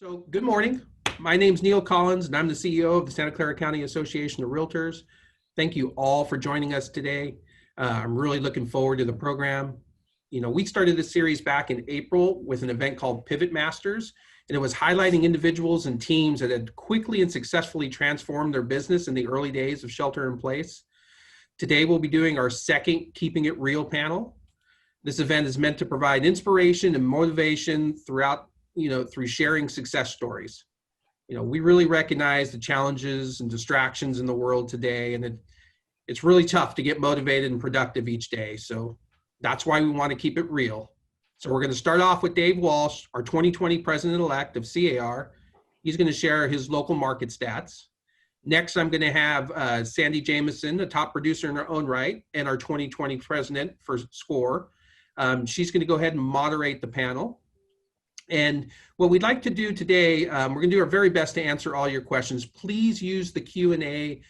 So good morning. My name's Neil Collins, and I'm the CEO of the Santa Clara County Association of Realtors. Thank you all for joining us today. I'm really looking forward to the program. We started this series back in April with an event called Pivot Masters, and it was highlighting individuals and teams that had quickly and successfully transformed their business in the early days of shelter in place. Today, we'll be doing our second Keeping It Real panel. This event is meant to provide inspiration and motivation through sharing success stories. We really recognize the challenges and distractions in the world today, and it's really tough to get motivated and productive each day. So that's why we want to keep it real. So we're going to start off with Dave Walsh, our 2020 president-elect of CAR. He's going to share his local market stats. Next, I'm going to have Sandy Jamison, a top producer in her own right, and our 2020 president for SCORE. She's going to go ahead and moderate the panel. And what we'd like to do today, we're going to do our very best to answer all your questions. Please use the Q&A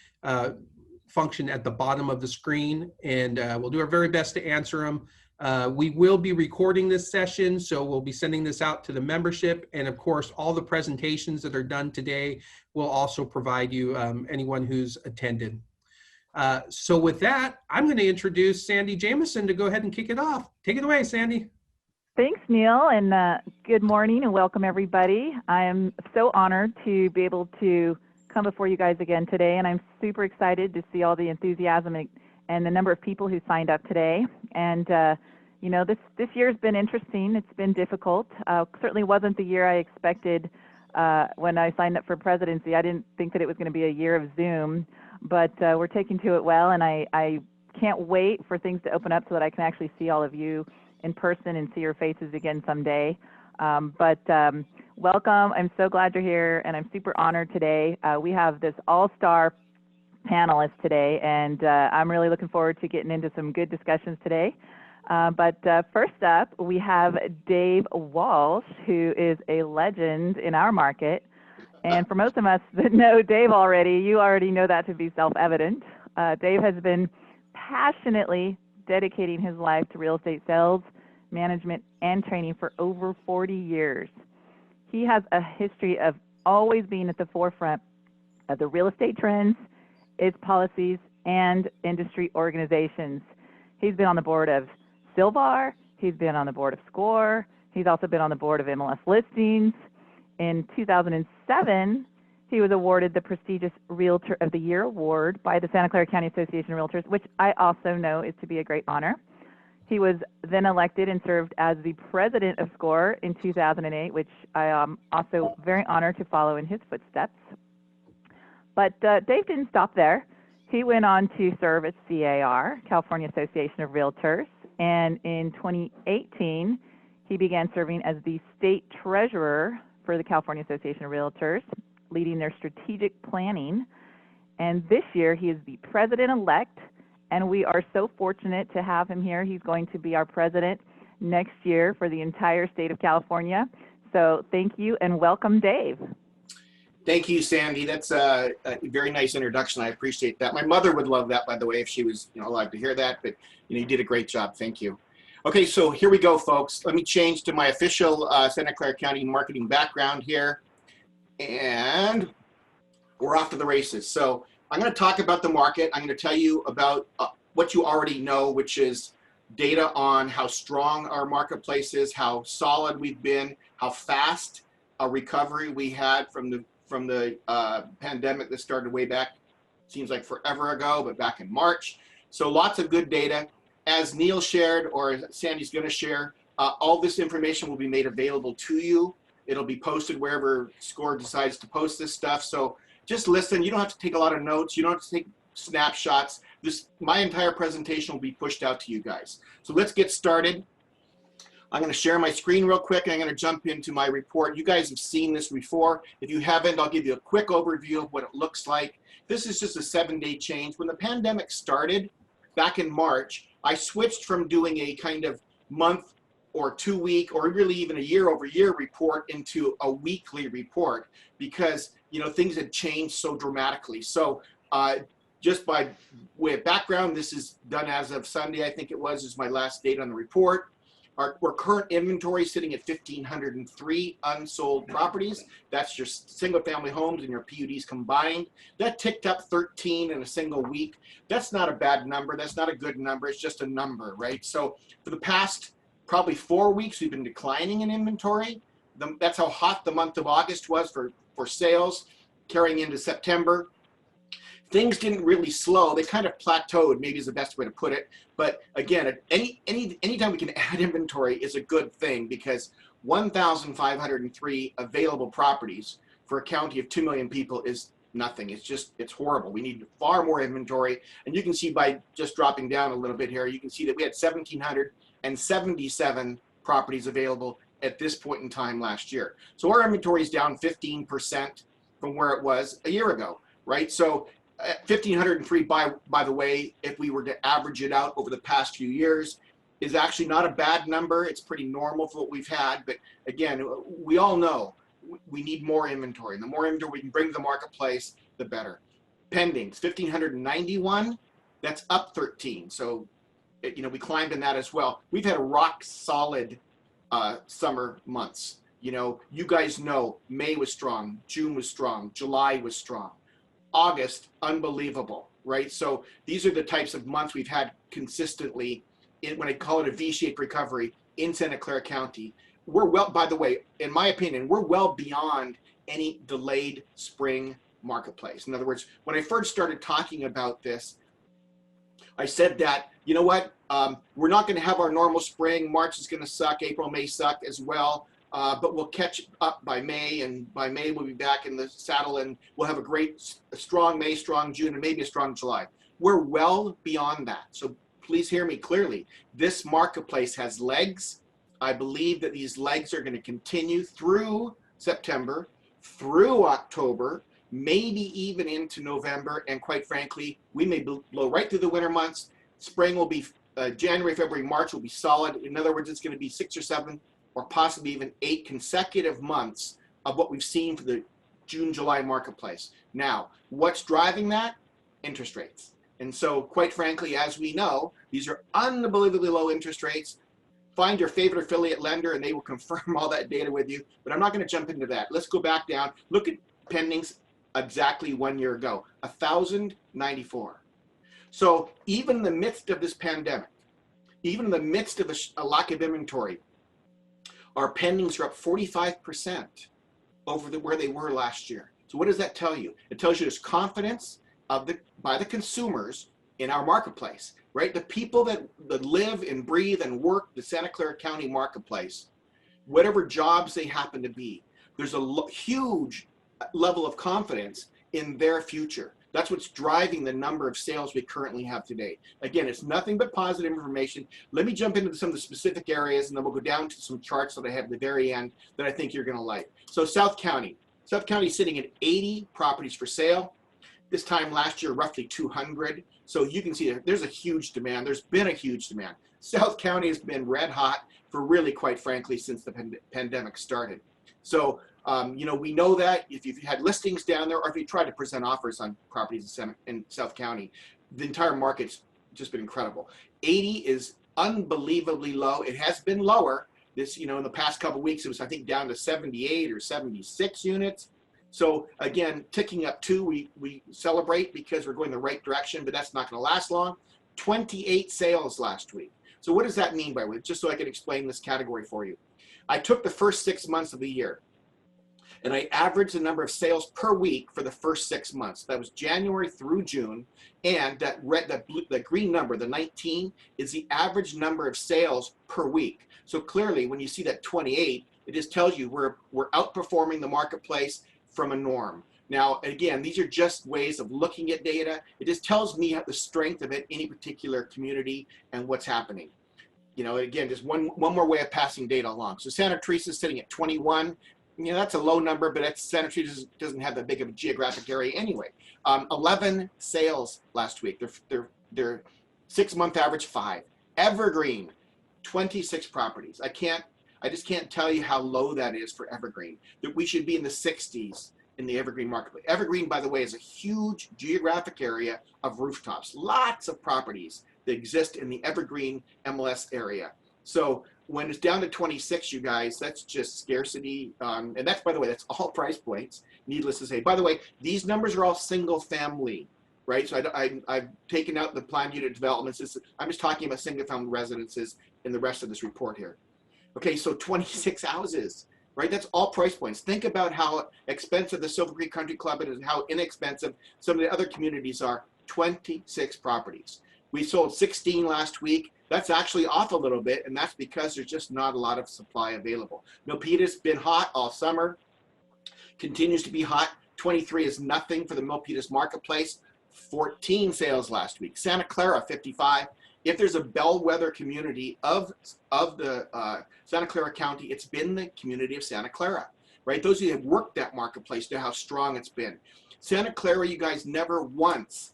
function at the bottom of the screen, and we'll do our very best to answer them. We will be recording this session, so we'll be sending this out to the membership. And of course, all the presentations that are done today will also provide you anyone who's attended. So with that, I'm going to introduce Sandy Jamison to go ahead and kick it off. Take it away, Sandy. Thanks, Neil, and good morning and welcome everybody. I am so honored to be able to come before you guys again today, and I'm super excited to see all the enthusiasm and the number of people who signed up today. And this year's been interesting. It's been difficult. Certainly wasn't the year I expected when I signed up for presidency. I didn't think that it was going to be a year of Zoom, but we're taking to it well, and I can't wait for things to open up so that I can actually see all of you in person and see your faces again someday. Welcome. I'm so glad you're here, and I'm super honored today. We have this all-star panelist today, and I'm really looking forward to getting into some good discussions today. First up, we have Dave Walsh, who is a legend in our market. And for most of us that know Dave already, you already know that to be self-evident. Dave has been passionately dedicating his life to real estate sales, management, and training for over 40 years. He has a history of always being at the forefront of the real estate trends, its policies, and industry organizations. He's been on the board of Silvar, he's been on the board of SCORE, he's also been on the board of MLS Listings. In 2007, he was awarded the prestigious Realtor of the Year award by the Santa Clara County Association of Realtors, which I also know is to be a great honor. He was then elected and served as the president of SCORE in 2008, which I am also very honored to follow in his footsteps. But Dave didn't stop there. He went on to serve at CAR, California Association of Realtors, and in 2018, he began serving as the state treasurer for the California Association of Realtors, leading their strategic planning. And this year, he is the president-elect, and we are so fortunate to have him here. He's going to be our president next year for the entire state of California. So thank you and welcome, Dave. Thank you, Sandy. That's a very nice introduction. I appreciate that. My mother would love that, by the way, if she was alive to hear that, but you did a great job. Thank you. Okay, so here we go, folks. Let me change to my official Santa Clara County marketing background here. And we're off to the races. So I'm going to talk about the market. I'm going to tell you about what you already know, which is data on how strong our marketplace is, how solid we've been, how fast a recovery we had from the pandemic that started way back, seems like forever ago, but back in March. So lots of good data. As Neil shared, or Sandy's going to share, all this information will be made available to you. It'll be posted wherever SCORE decides to post this stuff. So just listen. You don't have to take a lot of notes. You don't have to take snapshots. My entire presentation will be pushed out to you guys. So let's get started. I'm going to share my screen real quick, and I'm going to jump into my report. You guys have seen this before. If you haven't, I'll give you a quick overview of what it looks like. This is just a 7-day change. When the pandemic started back in March, I switched from doing a kind of month or 2-week or really even a year-over-year report into a weekly report because things had changed so dramatically. So just by way of background, this is done as of Sunday, I think it was, is my last date on the report. Our current inventory sitting at 1,503 unsold properties. That's your single family homes and your PUDs combined. That ticked up 13 in a single week. That's not a bad number. That's not a good number. It's just a number, right? So for the past probably 4 weeks, we've been declining in inventory. That's how hot the month of August was for sales, carrying into September. Things didn't really slow. They kind of plateaued, maybe is the best way to put it. But again, anytime we can add inventory is a good thing, because 1,503 available properties for a county of 2 million people is nothing. It's horrible. We need far more inventory. And you can see by just dropping down a little bit here, you can see that we had 1,777 properties available at this point in time last year. So our inventory is down 15% from where it was a year ago, right? So 1,503, by the way, if we were to average it out over the past few years, is actually not a bad number. It's pretty normal for what we've had. But again, we all know we need more inventory. And the more inventory we can bring to the marketplace, the better. Pendings, 1,591, that's up 13. So, we climbed in that as well. We've had a rock solid summer months. You guys know May was strong, June was strong, July was strong. August, unbelievable, right? So these are the types of months we've had consistently when I call it a V-shaped recovery in Santa Clara County. We're well, by the way, in my opinion, we're well beyond any delayed spring marketplace. In other words, when I first started talking about this, I said that, you know what, we're not going to have our normal spring. March is going to suck. April, May suck as well. But we'll catch up by May, and by May we'll be back in the saddle, and we'll have a strong May, strong June, and maybe a strong July. We're well beyond that. So please hear me clearly. This marketplace has legs. I believe that these legs are going to continue through September, through October, maybe even into November, and quite frankly, we may blow right through the winter months. Spring will be January, February, March will be solid. In other words, it's going to be 6 or 7 or possibly even 8 consecutive months of what we've seen for the June, July marketplace. Now, what's driving that? Interest rates. And so, quite frankly, as we know, these are unbelievably low interest rates. Find your favorite affiliate lender and they will confirm all that data with you. But I'm not going to jump into that. Let's go back down. Look at pendings exactly 1 year ago, 1,094. So even in the midst of this pandemic, even in the midst of a lack of inventory, our pendings are up 45% over where they were last year. So what does that tell you? It tells you there's confidence by the consumers in our marketplace, right? The people that live and breathe and work the Santa Clara County marketplace, whatever jobs they happen to be, there's a huge level of confidence in their future. That's what's driving the number of sales we currently have today. Again, it's nothing but positive information. Let me jump into some of the specific areas, and then we'll go down to some charts that I have at the very end that I think you're going to like. So South County is sitting at 80 properties for sale. This time last year, roughly 200. So you can see there's a huge demand. There's been a huge demand. South County has been red hot for really, quite frankly, since the pandemic started. So we know that if you've had listings down there, or if you tried to present offers on properties in South County, the entire market's just been incredible. 80 is unbelievably low. It has been lower. This, in the past couple of weeks, it was, I think, down to 78 or 76 units. So again, ticking up 2, we celebrate because we're going the right direction, but that's not going to last long. 28 sales last week. So what does that mean by it? Just so I can explain this category for you. I took the first 6 months of the year, and I averaged the number of sales per week for the first 6 months. That was January through June, and that green number, the 19, is the average number of sales per week. So clearly, when you see that 28, it just tells you we're outperforming the marketplace from a norm. Now, again, these are just ways of looking at data. It just tells me the strength of any particular community and what's happening. Again, just one more way of passing data along. So Santa Teresa is sitting at 21. That's a low number, but Santa Teresa doesn't have that big of a geographic area anyway. 11 sales last week. Their 6-month average 5. Evergreen, 26 properties. I just can't tell you how low that is for Evergreen. That we should be in the 60s in the Evergreen marketplace. Evergreen, by the way, is a huge geographic area of rooftops. Lots of properties that exist in the Evergreen MLS area. So when it's down to 26, you guys, that's just scarcity. And that's, by the way, that's all price points, needless to say. By the way, these numbers are all single family, right? So I've taken out the planned unit developments. I'm just talking about single family residences in the rest of this report here. Okay, so 26 houses, right? That's all price points. Think about how expensive the Silver Creek Country Club is and how inexpensive some of the other communities are. 26 properties. We sold 16 last week. That's actually off a little bit, and that's because there's just not a lot of supply available. Milpitas been hot all summer, continues to be hot. 23 is nothing for the Milpitas marketplace. 14 sales last week. Santa Clara, 55. If there's a bellwether community of the Santa Clara County, it's been the community of Santa Clara, right? Those of you who have worked that marketplace know how strong it's been. Santa Clara, you guys never once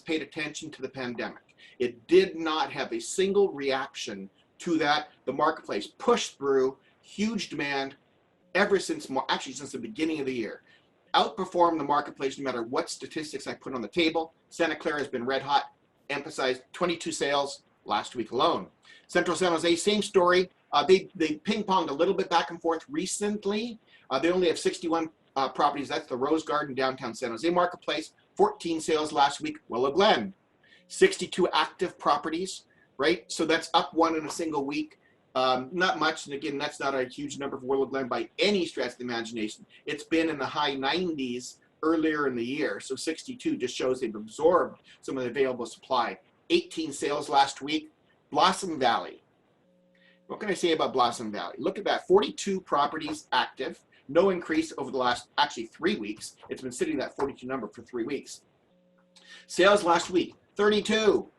paid attention to the pandemic. It did not have a single reaction to that. The marketplace pushed through, huge demand ever since, actually since the beginning of the year. Outperformed the marketplace no matter what statistics I put on the table. Santa Clara has been red hot. Emphasized 22 sales last week alone. Central San Jose, same story. They ping-ponged a little bit back and forth recently. They only have 61 properties. That's the Rose Garden downtown San Jose marketplace. 14 sales last week. Willow Glen, 62 active properties, right? So that's up one in a single week. Not much, and again, that's not a huge number for Willow Glen by any stretch of the imagination. It's been in the high 90s earlier in the year, so 62 just shows they've absorbed some of the available supply. 18 sales last week. Blossom Valley. What can I say about Blossom Valley? Look at that, 42 properties active, no increase over the last, actually 3 weeks. It's been sitting at that 42 number for 3 weeks. Sales last week, 32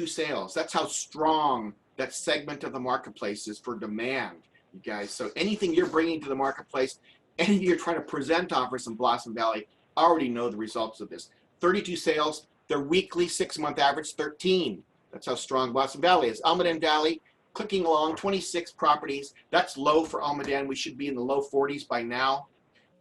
sales. That's how strong that segment of the marketplace is for demand, you guys. So anything you're bringing to the marketplace, anything you're trying to present offers in Blossom Valley, already know the results of this. 32 sales, their weekly 6-month average, 13. That's how strong Blossom Valley is. Almaden Valley, clicking along, 26 properties. That's low for Almaden. We should be in the low 40s by now.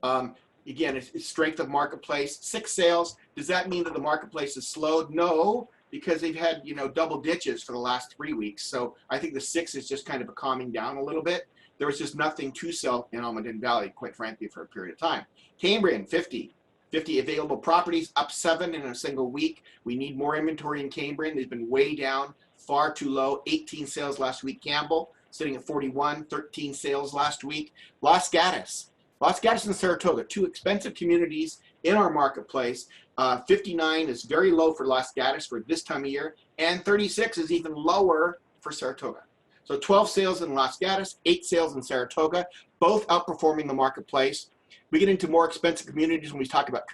Again, it's strength of marketplace. 6 sales. Does that mean that the marketplace is slowed? No, because they've had, double ditches for the last 3 weeks. So I think the 6 is just kind of a calming down a little bit. There was just nothing to sell in Almaden Valley, quite frankly, for a period of time. Cambrian, 50 available properties, up 7 in a single week. We need more inventory in Cambrian. They've been way down, far too low. 18 sales last week. Campbell, sitting at 41, 13 sales last week. Los Gatos and Saratoga, 2 expensive communities in our marketplace. 59 is very low for Los Gatos for this time of year, and 36 is even lower for Saratoga. So 12 sales in Los Gatos, 8 sales in Saratoga, both outperforming the marketplace. We get into more expensive communities when we talk about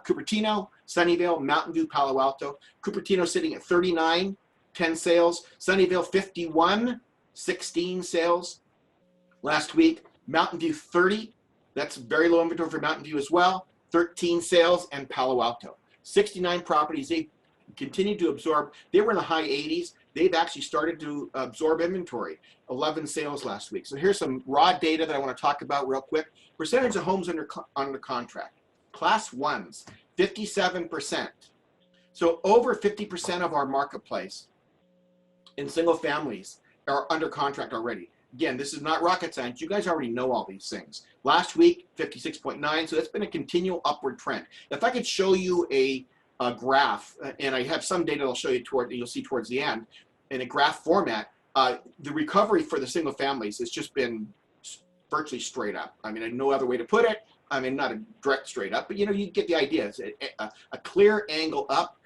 Cupertino, Sunnyvale, Mountain View, Palo Alto. Cupertino sitting at 39, 10 sales. Sunnyvale, 51, 16 sales last week. Mountain View, 30. That's very low inventory for Mountain View as well. 13 sales, and Palo Alto. 69 properties. They continue to absorb. They were in the high 80s. They've actually started to absorb inventory. 11 sales last week. So here's some raw data that I want to talk about real quick. Percentage of homes under contract. Class 1s, 57%. So over 50% of our marketplace in single families are under contract already. Again, this is not rocket science. You guys already know all these things. Last week, 56.9. So that's been a continual upward trend. If I could show you a graph, and I have some data I'll show you you'll see towards the end, in a graph format, the recovery for the single families has just been virtually straight up. I mean, no other way to put it. I mean, not a direct straight up, but you get the idea. It's a clear angle up.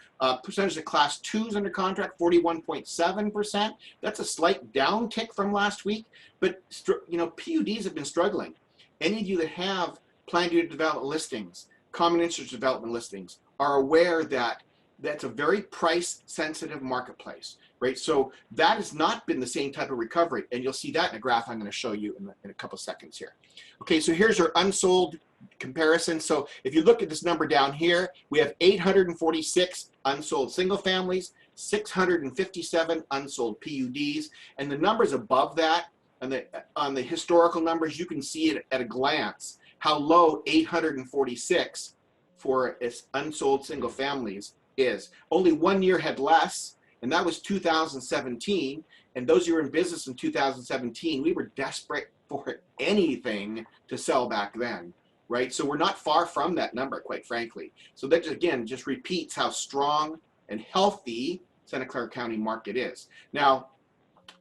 Percentage of class 2s under contract, 41.7%. That's a slight downtick from last week, but PUDs have been struggling. Any of you that have planned unit development listings, common interest development listings, are aware that that's a very price sensitive marketplace, right? So that has not been the same type of recovery, and you'll see that in a graph I'm going to show you in a couple seconds here. Okay, so here's our unsold comparison. So if you look at this number down here, we have 846 unsold single families, 657 unsold PUDs, and the numbers above that, and on the historical numbers, you can see it at a glance how low 846 for its unsold single families is. Only 1 year had less, And that was 2017. And those who were in business in 2017, we were desperate for anything to sell back then, right? So we're not far from that number, quite frankly. So that, again, just repeats how strong and healthy Santa Clara County market is. Now,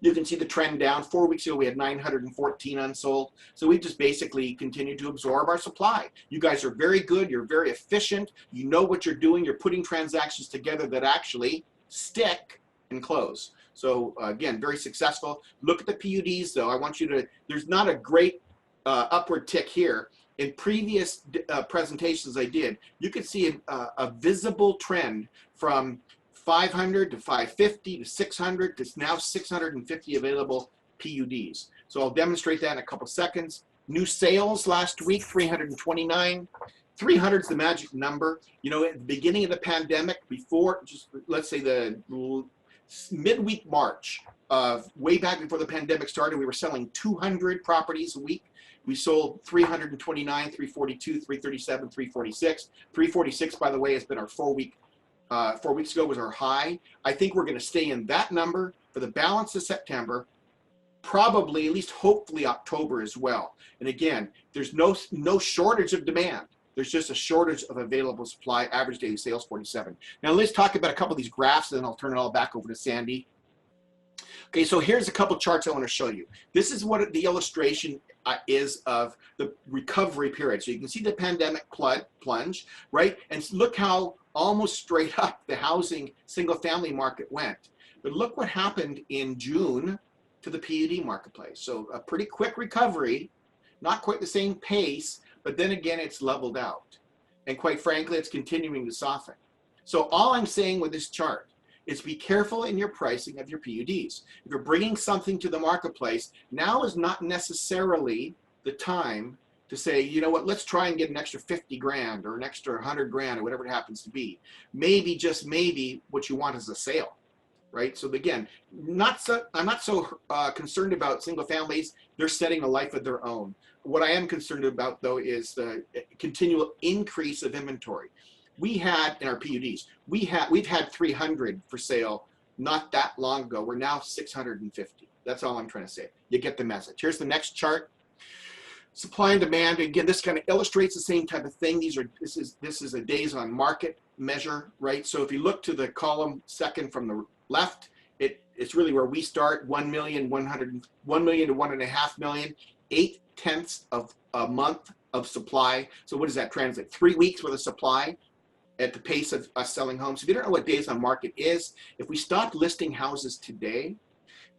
you can see the trend down. 4 weeks ago, we had 914 unsold. So we just basically continue to absorb our supply. You guys are very good. You're very efficient. You know what you're doing. You're putting transactions together that actually stick and close. So again, very successful. Look at the PUDs, though. I want you to, there's not a great upward tick here. In previous presentations I did, you could see a visible trend from 500 to 550 to 600 to now 650 available PUDs. So I'll demonstrate that in a couple seconds. New sales last week, 329. 300 is the magic number. You know, at the beginning of the pandemic, before, just let's say the midweek March, way back before the pandemic started, we were selling 200 properties a week. We sold 329, 342, 337, 346. 346, by the way, has been our 4 week 4 weeks ago was our high. I think we're going to stay in that number for the balance of September, probably at least hopefully October as well. And again, there's no shortage of demand. There's just a shortage of available supply. Average daily sales 47. Now let's talk about a couple of these graphs, and then I'll turn it all back over to Sandy. Okay, so here's a couple charts I want to show you. This is what the illustration is of the recovery period. So you can see the pandemic plunge, right? And look how almost straight up the housing single-family market went. But look what happened in June to the PUD marketplace. So a pretty quick recovery, not quite the same pace, but then again, it's leveled out. And quite frankly, it's continuing to soften. So all I'm saying with this chart is be careful in your pricing of your PUDs. If you're bringing something to the marketplace, now is not necessarily the time to say, you know what, let's try and get an extra 50 grand or an extra 100 grand or whatever it happens to be. Maybe, just maybe, what you want is a sale, right? So again, I'm not so concerned about single families. They're setting a life of their own. What I am concerned about, though, is the continual increase of inventory. We had in our PUDs, we've had 300 for sale not that long ago. We're now 650. That's all I'm trying to say. You get the message. Here's the next chart. Supply and demand. Again, this kind of illustrates the same type of thing. This is a days on market measure, right? So if you look to the column second from the left, it's really where we start. 1 million to 1.5 million, 0.8 of a month of supply. So what does that translate? 3 weeks worth of supply at the pace of us selling homes. If you don't know what days on market is, if we stopped listing houses today,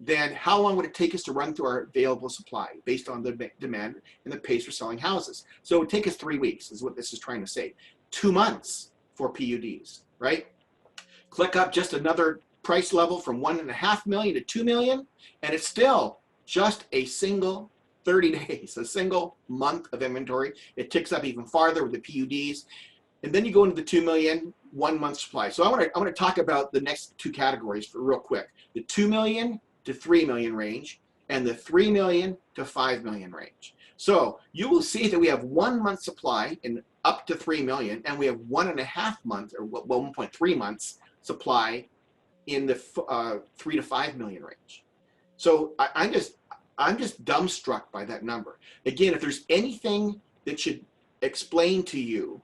then how long would it take us to run through our available supply based on the demand and the pace for selling houses? So it would take us 3 weeks, is what this is trying to say. 2 months for PUDs, right? Click up just another price level from 1.5 million to 2 million, and it's still just a single 30 days, a single month of inventory. It ticks up even farther with the PUDs. And then you go into the 2 million, 1 month supply. So I want to talk about the next two categories for real quick. The 2 million to 3 million range and the 3 million to 5 million range. So you will see that we have 1 month supply in up to 3 million, and we have 1.5 months or 1.3 months supply in the 3 to 5 million range. So I'm just dumbstruck by that number. Again, if there's anything that should explain to you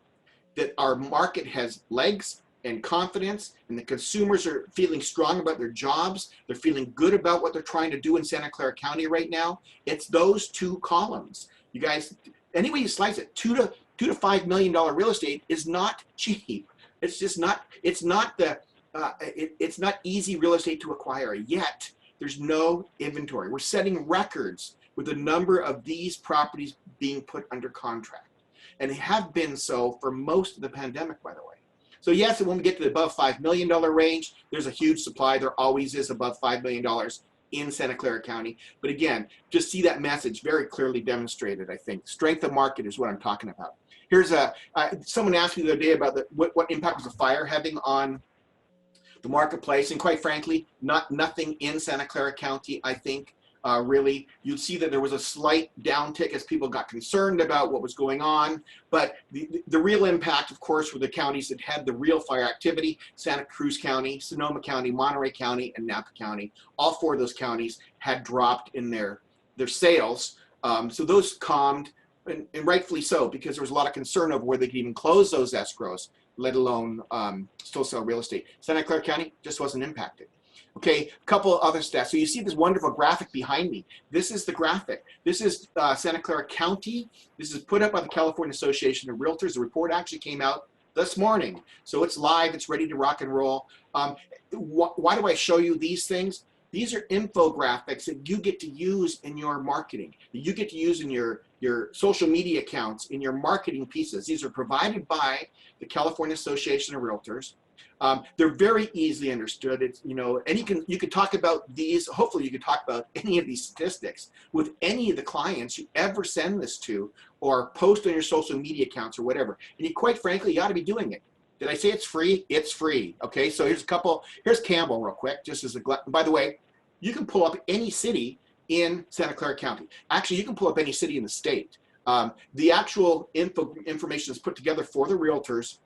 that our market has legs and confidence, and the consumers are feeling strong about their jobs, they're feeling good about what they're trying to do in Santa Clara County right now, it's those two columns. You guys, any way you slice it, $2 to $5 million real estate is not cheap. It's just not. It's not easy real estate to acquire. Yet there's no inventory. We're setting records with the number of these properties being put under contract. And they have been so for most of the pandemic, by the way. So yes, when we get to the above $5 million range, there's a huge supply. There always is above $5 million in Santa Clara County. But again, just see that message very clearly demonstrated, I think. Strength of market is what I'm talking about. Here's someone asked me the other day about what impact was the fire having on the marketplace. And quite frankly, nothing in Santa Clara County, I think. really. You'd see that there was a slight downtick as people got concerned about what was going on. But the real impact, of course, were the counties that had the real fire activity: Santa Cruz County, Sonoma County, Monterey County, and Napa County. All four of those counties had dropped in their sales. So those calmed, and rightfully so, because there was a lot of concern over where they could even close those escrows, let alone still sell real estate. Santa Clara County just wasn't impacted. Okay, a couple other stats. So you see this wonderful graphic behind me. This is the graphic. This is Santa Clara County. This is put up by the California Association of Realtors. The report actually came out this morning. So it's live, it's ready to rock and roll. Why do I show you these things? These are infographics that you get to use in your marketing, that you get to use in your social media accounts, in your marketing pieces. These are provided by the California Association of Realtors. They're very easily understood. It's, and you can talk about these. Hopefully you can talk about any of these statistics with any of the clients you ever send this to, or post on your social media accounts or whatever. And quite frankly, you ought to be doing it. Did I say it's free? It's free. Okay, so here's Campbell real quick, just as by the way, you can pull up any city in Santa Clara County. Actually, you can pull up any city in the state. The actual information is put together for the realtors.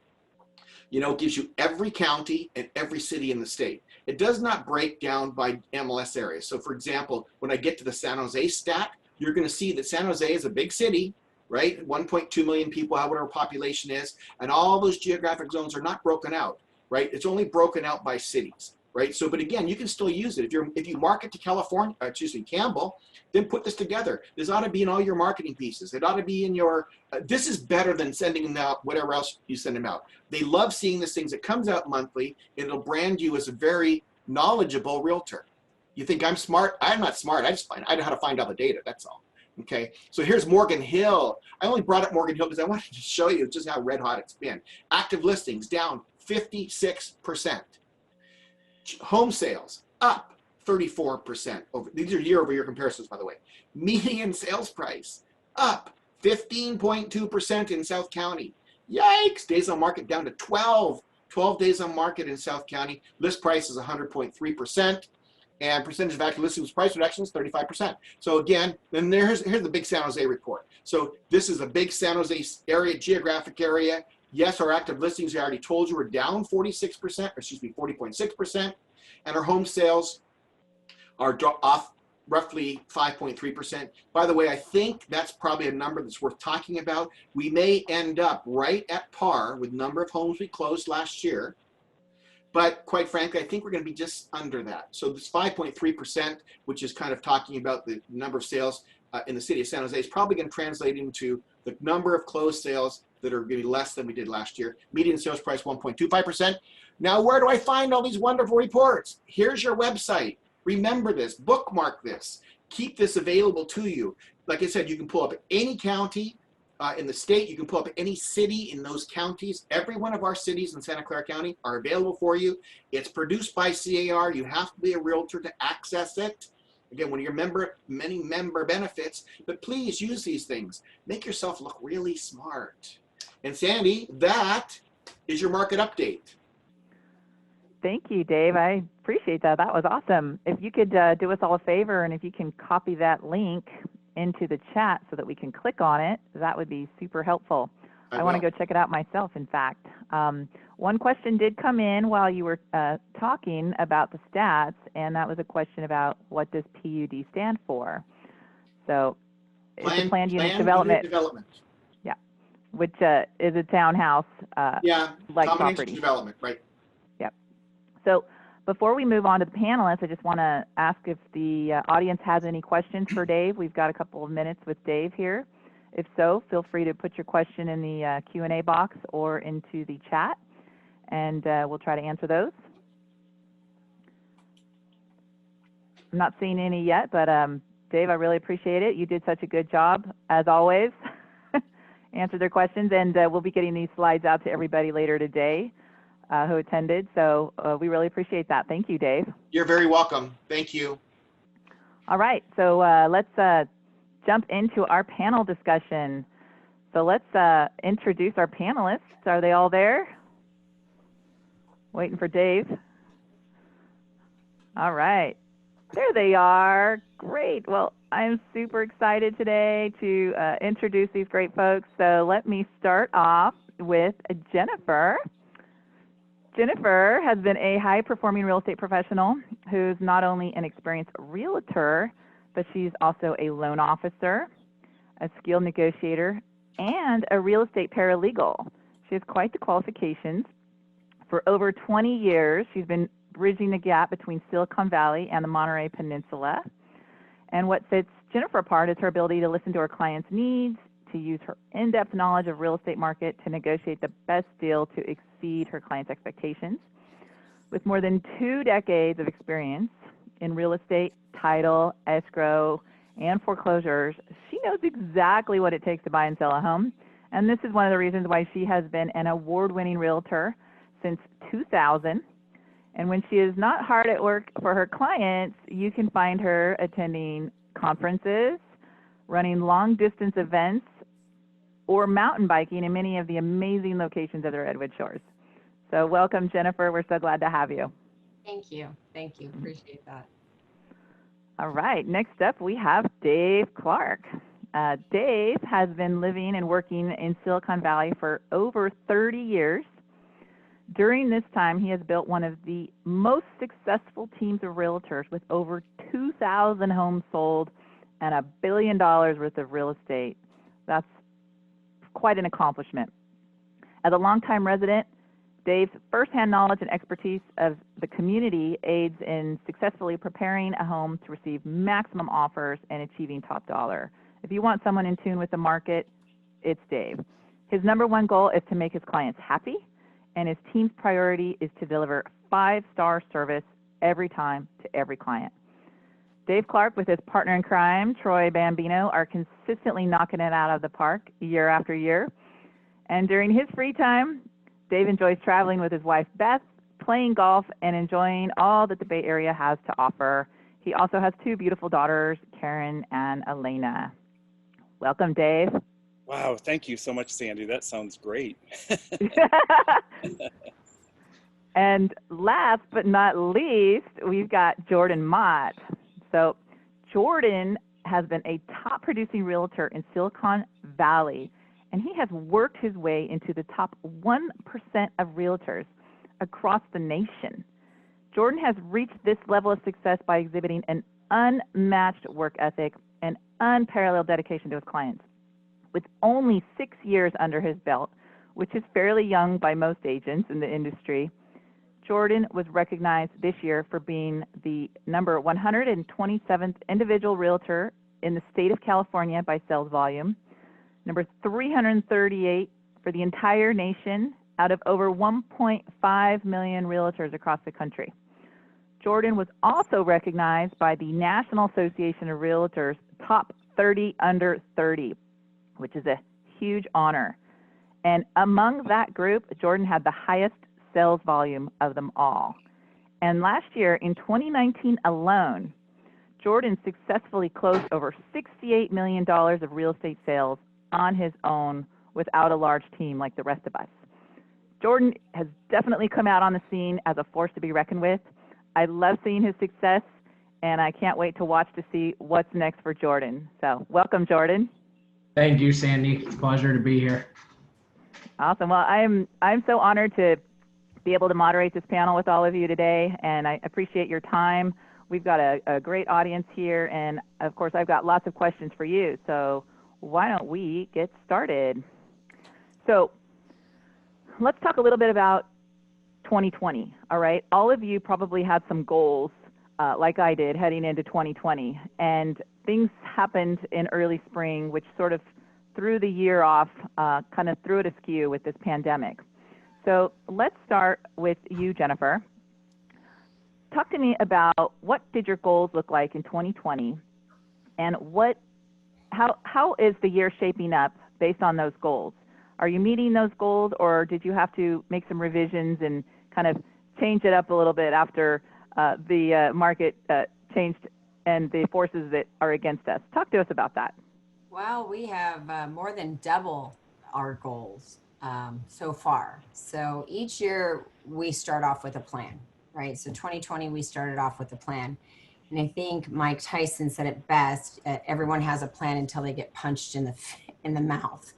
Gives you every county and every city in the state. It does not break down by MLS areas. So for example, when I get to the San Jose stat, you're going to see that San Jose is a big city, right? 1.2 million people, however our population is, and all those geographic zones are not broken out, right? It's only broken out by cities, right? So, but again, you can still use it. If you market to Campbell, then put this together. This ought to be in all your marketing pieces. It ought to be in your, this is better than sending them out, whatever else you send them out. They love seeing this things. It comes out monthly. It'll brand you as a very knowledgeable realtor. You think I'm smart? I'm not smart. I know how to find out the data. That's all. Okay, so here's Morgan Hill. I only brought up Morgan Hill because I wanted to show you just how red hot it's been. Active listings down 56%. Home sales up 34%. These are year-over-year comparisons, by the way. Median sales price up 15.2% in South County. Yikes! Days on market down to 12. 12 days on market in South County. List price is 100.3%. And percentage of active listings price reduction is 35%. So again, then here's the big San Jose report. So this is a big San Jose area, geographic area. Yes, our active listings, I already told you, are down 40.6%, and our home sales are off roughly 5.3%. By the way, I think that's probably a number that's worth talking about. We may end up right at par with number of homes we closed last year, but quite frankly, I think we're going to be just under that. So this 5.3%, which is kind of talking about the number of sales in the city of San Jose, is probably going to translate into the number of closed sales that are going to be less than we did last year. Median sales price 1.25%. Now, where do I find all these wonderful reports? Here's your website. Remember this, bookmark this, keep this available to you. Like I said, you can pull up any county in the state, you can pull up any city in those counties. Every one of our cities in Santa Clara County are available for you. It's produced by CAR. You have to be a realtor to access it. Again, when you're many member benefits, but please use these things. Make yourself look really smart. And Sandy, that is your market update. Thank you, Dave. I appreciate that. That was awesome. If you could do us all a favor, and if you can copy that link into the chat so that we can click on it, that would be super helpful. I want to go check it out myself, in fact. One question did come in while you were talking about the stats, and that was a question about what does PUD stand for. So it's a planned unit development. Yeah, which is a townhouse like property. Development, right. Yep. So before we move on to the panelists, I just want to ask if the audience has any questions for Dave. We've got a couple of minutes with Dave here. If so, feel free to put your question in the Q&A box or into the chat, and we'll try to answer those. I'm not seeing any yet, but Dave, I really appreciate it. You did such a good job, as always. Answer their questions, and we'll be getting these slides out to everybody later today who attended. So we really appreciate that. Thank you, Dave. You're very welcome. Thank you. All right, so let's jump into our panel discussion. So let's introduce our panelists. Are they all there? Waiting for Dave. All right. There they are. Great. Well, I'm super excited today to introduce these great folks. So let me start off with Jennifer. Jennifer has been a high-performing real estate professional who's not only an experienced realtor, but she's also a loan officer, a skilled negotiator, and a real estate paralegal. She has quite the qualifications. For over 20 years, she's been bridging the gap between Silicon Valley and the Monterey Peninsula. And what sets Jennifer apart is her ability to listen to her clients' needs, to use her in-depth knowledge of real estate market to negotiate the best deal to exceed her clients' expectations. With more than 2 decades of experience in real estate, title, escrow, and foreclosures, she knows exactly what it takes to buy and sell a home. And this is one of the reasons why she has been an award-winning realtor since 2000. And when she is not hard at work for her clients, you can find her attending conferences, running long-distance events, or mountain biking in many of the amazing locations of the Redwood Shores. So welcome, Jennifer. We're so glad to have you. Thank you. Thank you. Appreciate that. All right. Next up, we have Dave Clark. Dave has been living and working in Silicon Valley for over 30 years. During this time, he has built one of the most successful teams of realtors with over 2,000 homes sold and $1 billion worth of real estate. That's quite an accomplishment. As a longtime resident, Dave's firsthand knowledge and expertise of the community aids in successfully preparing a home to receive maximum offers and achieving top dollar. If you want someone in tune with the market, it's Dave. His number one goal is to make his clients happy, and his team's priority is to deliver 5-star service every time to every client. Dave Clark, with his partner in crime, Troy Bambino, are consistently knocking it out of the park year after year. And during his free time, Dave enjoys traveling with his wife, Beth, playing golf, and enjoying all that the Bay Area has to offer. He also has 2 beautiful daughters, Karen and Elena. Welcome, Dave. Wow, thank you so much, Sandy. That sounds great. And last but not least, we've got Jordan Mott. So Jordan has been a top producing realtor in Silicon Valley, and he has worked his way into the top 1% of realtors across the nation. Jordan has reached this level of success by exhibiting an unmatched work ethic and unparalleled dedication to his clients. With only 6 years under his belt, which is fairly young by most agents in the industry, Jordan was recognized this year for being the number 127th individual realtor in the state of California by sales volume, number 338 for the entire nation out of over 1.5 million realtors across the country. Jordan was also recognized by the National Association of Realtors Top 30 Under 30, which is a huge honor. And among that group, Jordan had the highest sales volume of them all. And last year, in 2019 alone, Jordan successfully closed over $68 million of real estate sales on his own without a large team like the rest of us. Jordan has definitely come out on the scene as a force to be reckoned with. I love seeing his success, and I can't wait to watch to see what's next for Jordan. So welcome, Jordan. Thank you, Sandy. It's a pleasure to be here. Awesome. Well, I'm so honored to be able to moderate this panel with all of you today, and I appreciate your time. We've got a great audience here, and of course, I've got lots of questions for you. So why don't we get started? So let's talk a little bit about 2020, all right? All of you probably had some goals, like I did, heading into 2020, and things happened in early spring, which sort of threw the year off, kind of threw it askew with this pandemic. So let's start with you, Jennifer. Talk to me about what did your goals look like in 2020, and how is the year shaping up based on those goals? Are you meeting those goals, or did you have to make some revisions and kind of change it up a little bit after the market changed and the forces that are against us? Talk to us about that. Well, we have more than double our goals so far. So each year we start off with a plan, right? So 2020, we started off with a plan. And I think Mike Tyson said it best, everyone has a plan until they get punched in the mouth.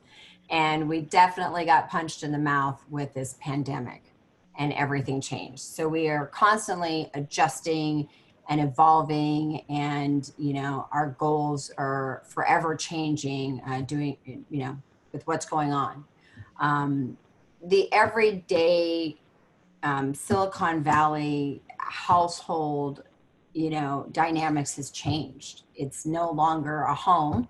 And we definitely got punched in the mouth with this pandemic, and everything changed. So we are constantly adjusting and evolving, and our goals are forever changing, doing with what's going on. The everyday Silicon Valley household, dynamics has changed. It's no longer a home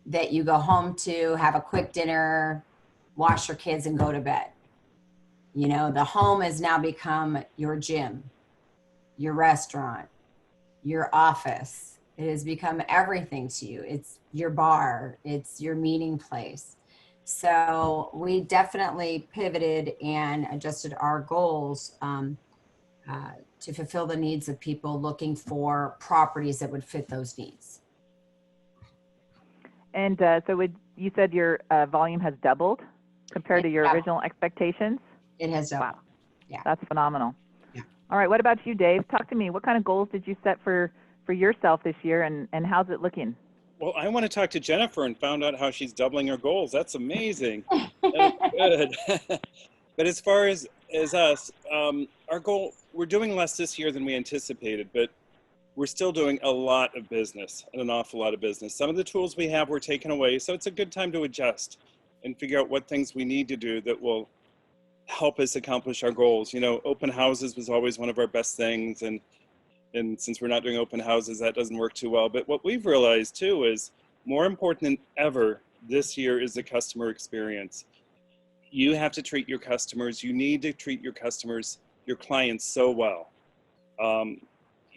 that you go home to, have a quick dinner, wash your kids, and go to bed. The home has now become your gym, your restaurant, your office. It has become everything to you. It's your bar, it's your meeting place. So we definitely pivoted and adjusted our goals to fulfill the needs of people looking for properties that would fit those needs. And so you said your volume has doubled compared to your original expectations? It has doubled. Wow. Yeah. That's phenomenal. Yeah. All right. What about you, Dave? Talk to me. What kind of goals did you set for yourself this year, and how's it looking? Well, I want to talk to Jennifer and found out how she's doubling her goals. That's amazing. That's good. But as far as us, our goal, we're doing less this year than we anticipated, but we're still doing a lot of business, and an awful lot of business. Some of the tools we have were taken away, so it's a good time to adjust and figure out what things we need to do that will help us accomplish our goals. Open houses was always one of our best things, and since we're not doing open houses, that doesn't work too well. But what we've realized too is more important than ever this year is the customer experience. You have to treat your customers. You need to treat your customers, your clients, so well.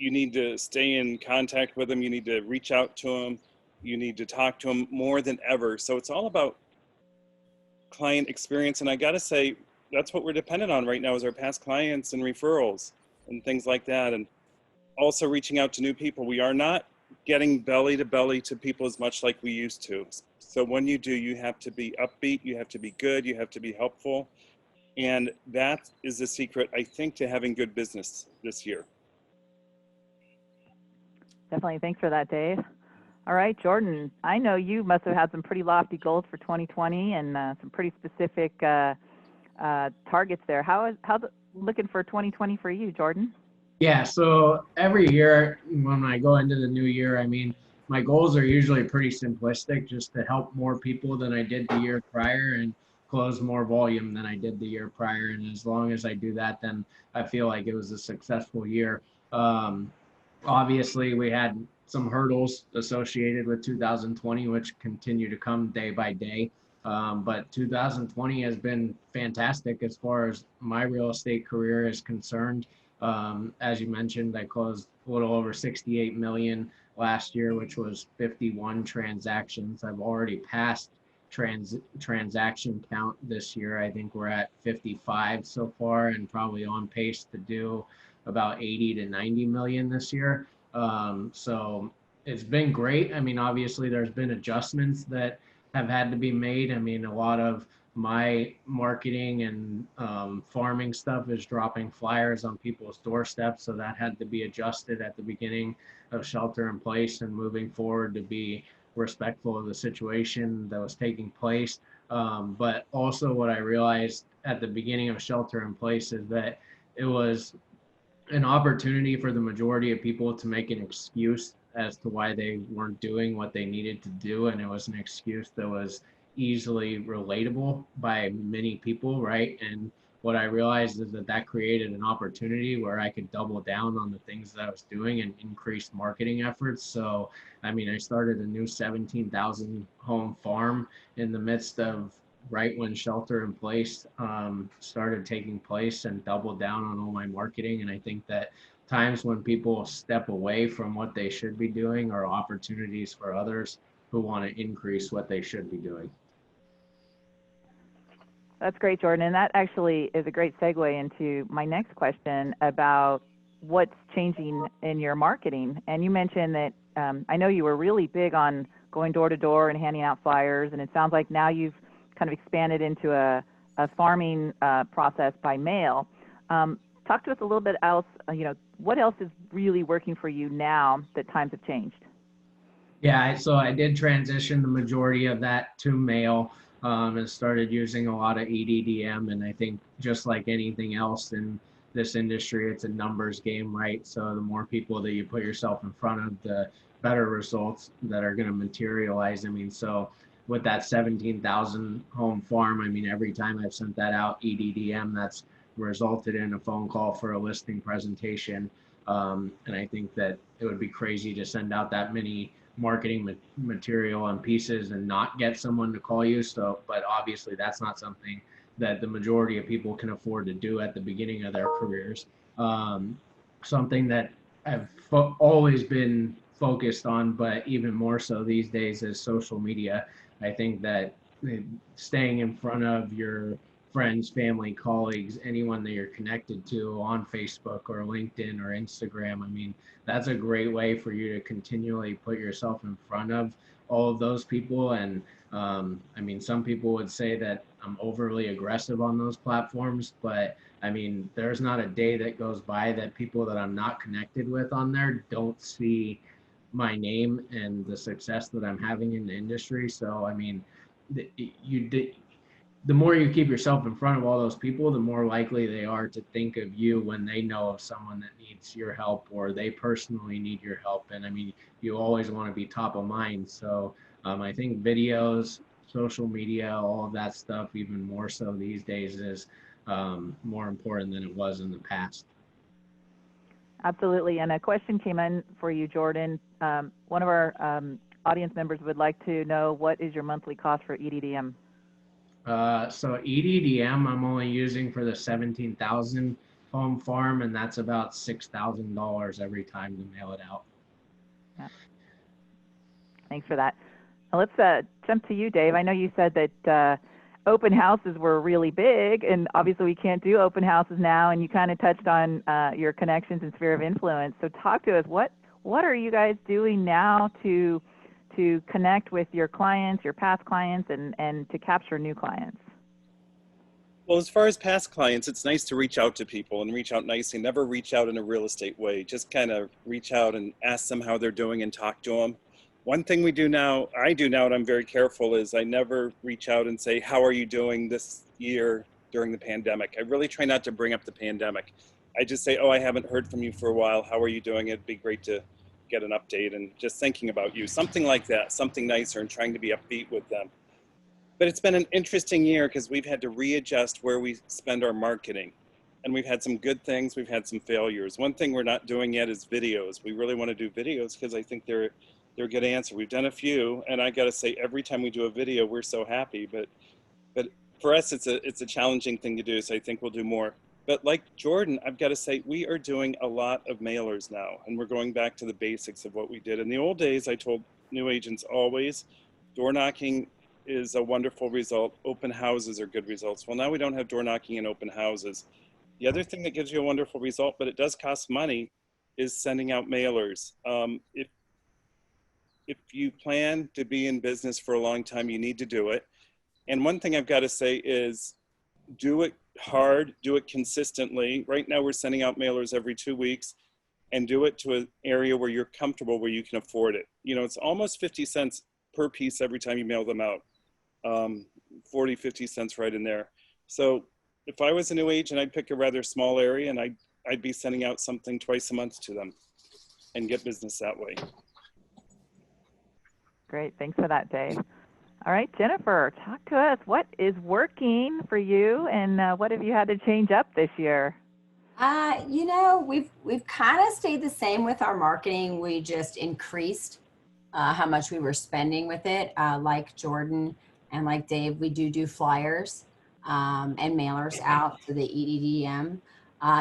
You need to stay in contact with them. You need to reach out to them. You need to talk to them more than ever. So it's all about client experience. And I got to say, that's what we're dependent on right now is our past clients and referrals and things like that. And also reaching out to new people. We are not getting belly to belly to people as much like we used to. So when you do, you have to be upbeat, you have to be good, you have to be helpful. And that is the secret, I think, to having good business this year. Definitely. Thanks for that, Dave. All right, Jordan, I know you must have had some pretty lofty goals for 2020 and some pretty specific targets there. How's it looking for 2020 for you, Jordan? Yeah, so every year when I go into the new year, my goals are usually pretty simplistic, just to help more people than I did the year prior and close more volume than I did the year prior. And as long as I do that, then I feel like it was a successful year. Obviously, we had some hurdles associated with 2020, which continue to come day by day. But 2020 has been fantastic as far as my real estate career is concerned. As you mentioned, I closed a little over 68 million last year, which was 51 transactions. I've already passed transaction count this year. I think we're at 55 so far, and probably on pace to do about 80 to 90 million this year. So it's been great. Obviously there's been adjustments that have had to be made. A lot of my marketing and farming stuff is dropping flyers on people's doorsteps. So that had to be adjusted at the beginning of shelter in place and moving forward to be respectful of the situation that was taking place. But also what I realized at the beginning of shelter in place is that it was an opportunity for the majority of people to make an excuse as to why they weren't doing what they needed to do. And it was an excuse that was easily relatable by many people, right? And what I realized is that created an opportunity where I could double down on the things that I was doing and increase marketing efforts. So, I started a new 17,000 home farm in the midst of right when shelter in place started taking place, and doubled down on all my marketing. And I think that times when people step away from what they should be doing are opportunities for others who want to increase what they should be doing. That's great, Jordan. And that actually is a great segue into my next question about what's changing in your marketing. And you mentioned that I know you were really big on going door to door and handing out flyers, and it sounds like now you've kind of expanded into a farming process by mail. talk to us a little bit else, what else is really working for you now that times have changed? Yeah, so I did transition the majority of that to mail, and started using a lot of EDDM. And I think just like anything else in this industry, it's a numbers game, right? So the more people that you put yourself in front of, the better results that are going to materialize. I mean, so with that 17,000 home farm, I mean, every time I've sent that out, EDDM, that's resulted in a phone call for a listing presentation. And I think that it would be crazy to send out that many marketing material and pieces and not get someone to call you. So, but obviously that's not something that the majority of people can afford to do at the beginning of their careers. Something that I've always been focused on, but even more so these days, is social media. I think that staying in front of your friends, family, colleagues, anyone that you're connected to on Facebook or LinkedIn or Instagram, I mean, that's a great way for you to continually put yourself in front of all of those people. And I mean, some people would say that I'm overly aggressive on those platforms, but I mean, there's not a day that goes by that people that I'm not connected with on there don't see my name and the success that I'm having in the industry. So, I mean, the more you keep yourself in front of all those people, the more likely they are to think of you when they know of someone that needs your help or they personally need your help. And I mean, you always want to be top of mind. So I think videos, social media, all of that stuff, even more so these days, is more important than it was in the past. Absolutely. And a question came in for you, Jordan. One of our audience members would like to know, what is your monthly cost for EDDM? So EDDM, I'm only using for the 17,000 home farm, and that's about $6,000 every time to mail it out. Yeah. Thanks for that. Now let's jump to you, Dave. I know you said that open houses were really big, and obviously we can't do open houses now, and you kind of touched on your connections and sphere of influence. So talk to us. What are you guys doing now to connect with your clients, your past clients, and to capture new clients? Well, as far as past clients, it's nice to reach out to people and reach out nicely. Never reach out in a real estate way. Just kind of reach out and ask them how they're doing and talk to them. One thing I do now, and I'm very careful, is I never reach out and say, how are you doing this year during the pandemic? I really try not to bring up the pandemic. I just say, oh, I haven't heard from you for a while. How are you doing? It'd be great to get an update and just thinking about you. Something like that, something nicer, and trying to be upbeat with them. But it's been an interesting year because we've had to readjust where we spend our marketing. And we've had some good things, we've had some failures. One thing we're not doing yet is videos. We really want to do videos because I think they're a good answer. We've done a few, and I got to say, every time we do a video, we're so happy. But for us, it's a challenging thing to do, so I think we'll do more. But like Jordan, I've got to say, we are doing a lot of mailers now, and we're going back to the basics of what we did. In the old days, I told new agents always, door knocking is a wonderful result. Open houses are good results. Well, now we don't have door knocking and open houses. The other thing that gives you a wonderful result, but it does cost money, is sending out mailers. If you plan to be in business for a long time, you need to do it. And one thing I've got to say is, do it hard, do it consistently. Right now we're sending out mailers every 2 weeks, and do it to an area where you're comfortable, where you can afford it. You know, it's almost 50 cents per piece every time you mail them out. 40, 50 cents right in there. So if I was a new agent, I'd pick a rather small area, and I'd be sending out something twice a month to them and get business that way. Great. Thanks for that, Dave. All right, Jennifer, talk to us. What is working for you, and what have you had to change up this year? You know, we've kind of stayed the same with our marketing. We just increased how much we were spending with it. Like Jordan and like Dave, we do flyers and mailers out to the EDDM.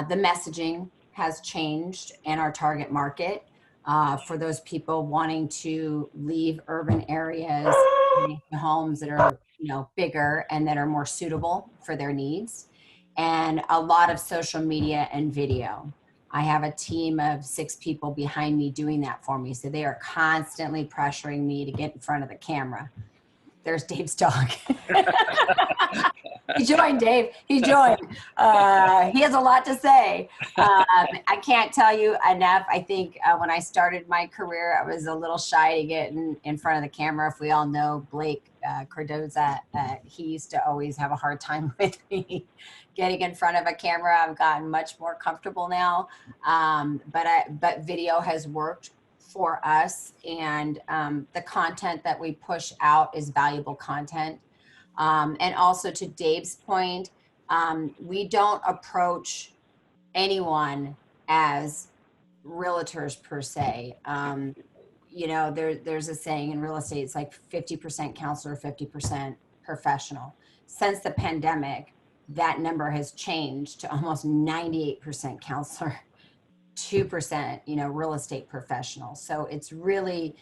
The messaging has changed in our target market for those people wanting to leave urban areas, homes that are, you know, bigger and that are more suitable for their needs, and a lot of social media and video. I have a team of 6 people behind me doing that for me. So they are constantly pressuring me to get in front of the camera. there's Dave's dog. He joined, Dave. He joined. He has a lot to say. I can't tell you enough. I think when I started my career, I was a little shy to get in front of the camera. If we all know Blake Cardoza, he used to always have a hard time with me getting in front of a camera. I've gotten much more comfortable now, but video has worked for us, and the content that we push out is valuable content. And also to Dave's point, we don't approach anyone as realtors per se. You know, there's a saying in real estate, it's like 50% counselor, 50% professional. Since the pandemic, that number has changed to almost 98% counselor, 2%, you know, real estate professional. So it's really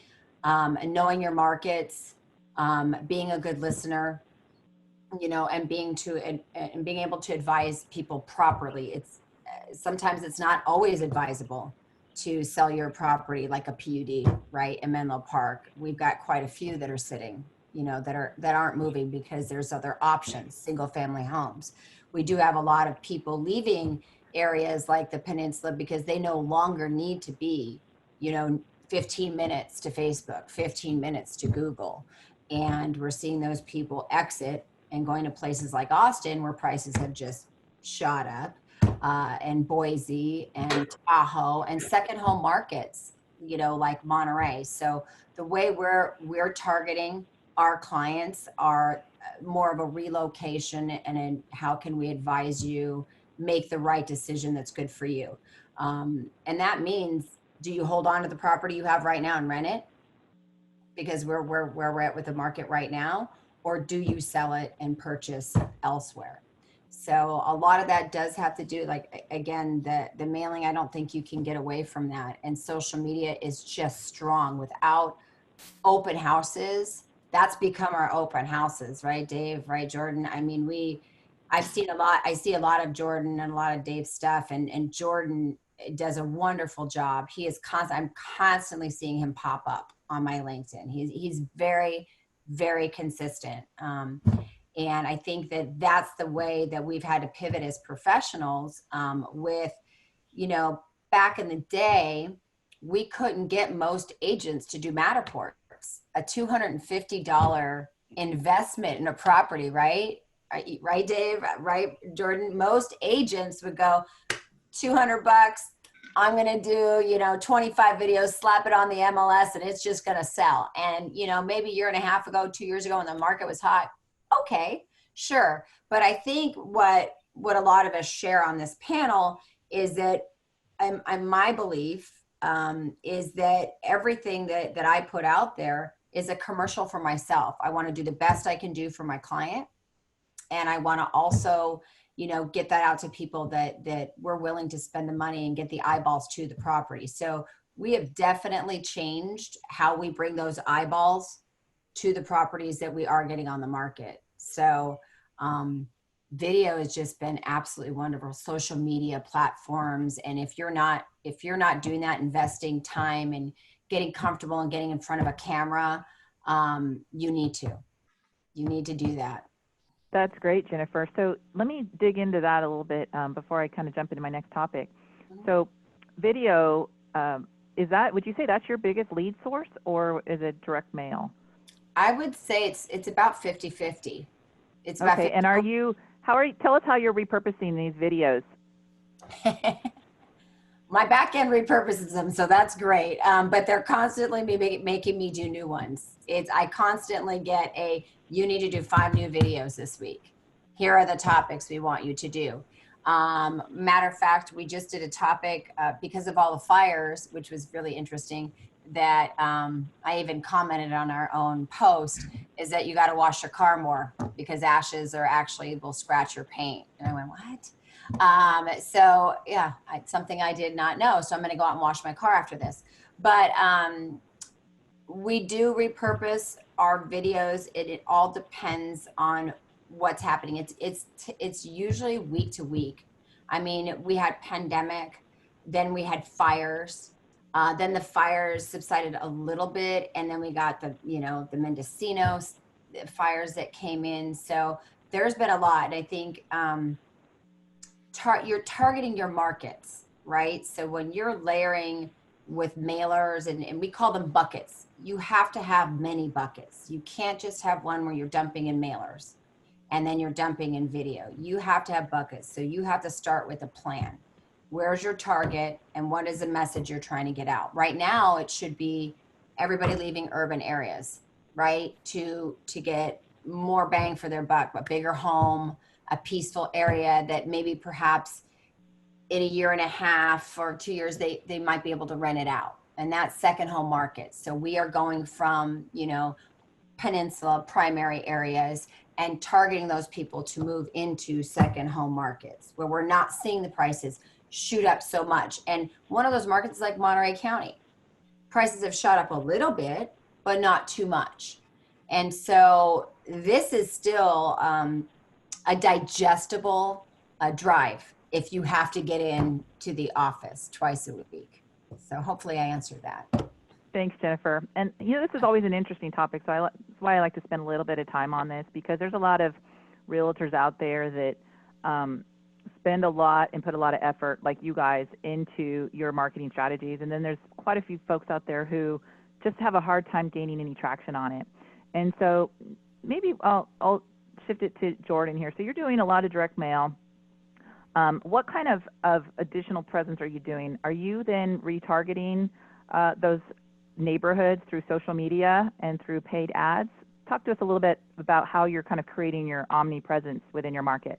knowing your markets, being a good listener, you know, and being able to advise people properly. It's sometimes it's not always advisable to sell your property like a PUD, right? In Menlo Park, we've got quite a few that are sitting, you know, that aren't moving because there's other options, single family homes. We do have a lot of people leaving areas like the Peninsula because they no longer need to be, you know, 15 minutes to Facebook, 15 minutes to Google. And we're seeing those people exit and going to places like Austin where prices have just shot up, and Boise and Tahoe and second home markets, you know, like Monterey. So the way we're targeting our clients are more of a relocation and how can we advise you make the right decision that's good for you. And that means, do you hold on to the property you have right now and rent it? Because where we're at with the market right now, or do you sell it and purchase elsewhere? So a lot of that does have to do, like, again, the mailing, I don't think you can get away from that. And social media is just strong. Without open houses, that's become our open houses, right, Dave, right, Jordan? I mean, I see a lot of Jordan and a lot of Dave's stuff, and Jordan does a wonderful job. I'm constantly seeing him pop up on my LinkedIn. He's very, very consistent. And I think that that's the way that we've had to pivot as professionals, with, you know, back in the day, we couldn't get most agents to do Matterports. A $250 investment in a property, right? Right, Dave? Right, Jordan? Most agents would go, $200. I'm going to do, you know, 25 videos, slap it on the MLS, and it's just going to sell. And, you know, maybe a year and a half ago, 2 years ago, when the market was hot, okay, sure. But I think what a lot of us share on this panel is that my belief is that everything that I put out there is a commercial for myself. I want to do the best I can do for my client. And I want to also, you know, get that out to people that we're willing to spend the money and get the eyeballs to the property. So we have definitely changed how we bring those eyeballs to the properties that we are getting on the market. So video has just been absolutely wonderful. Social media platforms. And if you're not doing that, investing time and getting comfortable and getting in front of a camera, you need to do that. That's great, Jennifer. So let me dig into that a little bit before I kind of jump into my next topic. So video, would you say that's your biggest lead source, or is it direct mail? I would say it's about 50-50. It's about okay. 50. And tell us how you're repurposing these videos. My back end repurposes them, so that's great. But they're constantly making me do new ones. I constantly get you need to do 5 new videos this week. Here are the topics we want you to do. Matter of fact, we just did a topic because of all the fires, which was really interesting, that I even commented on our own post, is that you got to wash your car more because ashes will scratch your paint. And I went, what? So yeah, something I did not know. So I'm going to go out and wash my car after this. But we do repurpose our videos. It all depends on what's happening. It's usually week to week. I mean, we had pandemic, then we had fires. Then the fires subsided a little bit, and then we got the Mendocino fires that came in. So there's been a lot. I think you're targeting your markets, right? So when you're layering with mailers, and we call them buckets, you have to have many buckets. You can't just have one where you're dumping in mailers and then you're dumping in video. You have to have buckets. So you have to start with a plan. Where's your target and what is the message you're trying to get out? Right now, it should be everybody leaving urban areas, right? To get more bang for their buck, a bigger home, a peaceful area that maybe perhaps in a year and a half or 2 years, they might be able to rent it out. And that's second home market. So we are going from, peninsula primary areas and targeting those people to move into second home markets where we're not seeing the prices shoot up so much. And one of those markets is like Monterey County. Prices have shot up a little bit, but not too much. And so this is still a digestible drive if you have to get in to the office twice a week. So hopefully I answered that. Thanks, Jennifer. And this is always an interesting topic, so that's why I like to spend a little bit of time on this, because there's a lot of realtors out there that spend a lot and put a lot of effort, like you guys, into your marketing strategies. And then there's quite a few folks out there who just have a hard time gaining any traction on it. And so maybe I'll shift it to Jordan here. So you're doing a lot of direct mail. What kind of additional presence are you doing? Are you then retargeting those neighborhoods through social media and through paid ads? Talk to us a little bit about how you're kind of creating your omnipresence within your market.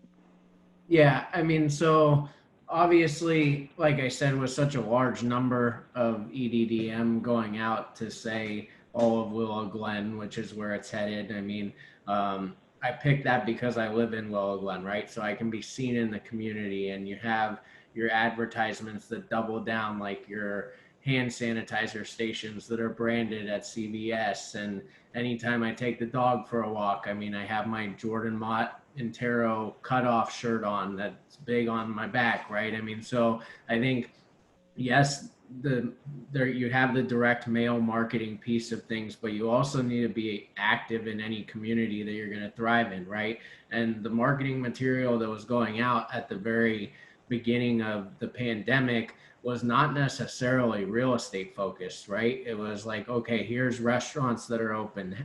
Yeah, I mean, so obviously, like I said, with such a large number of EDDM going out to, say, all of Willow Glen, which is where it's headed. I mean, I picked that because I live in Willow Glen, right? So I can be seen in the community, and you have your advertisements that double down, like your hand sanitizer stations that are branded at CVS. And anytime I take the dog for a walk, I mean, I have my Jordan Mott Intero cutoff shirt on that's big on my back, right? I mean, so I think, yes, there you have the direct mail marketing piece of things, but you also need to be active in any community that you're going to thrive in, right? And the marketing material that was going out at the very beginning of the pandemic was not necessarily real estate focused, right? It was like, okay, here's restaurants that are open.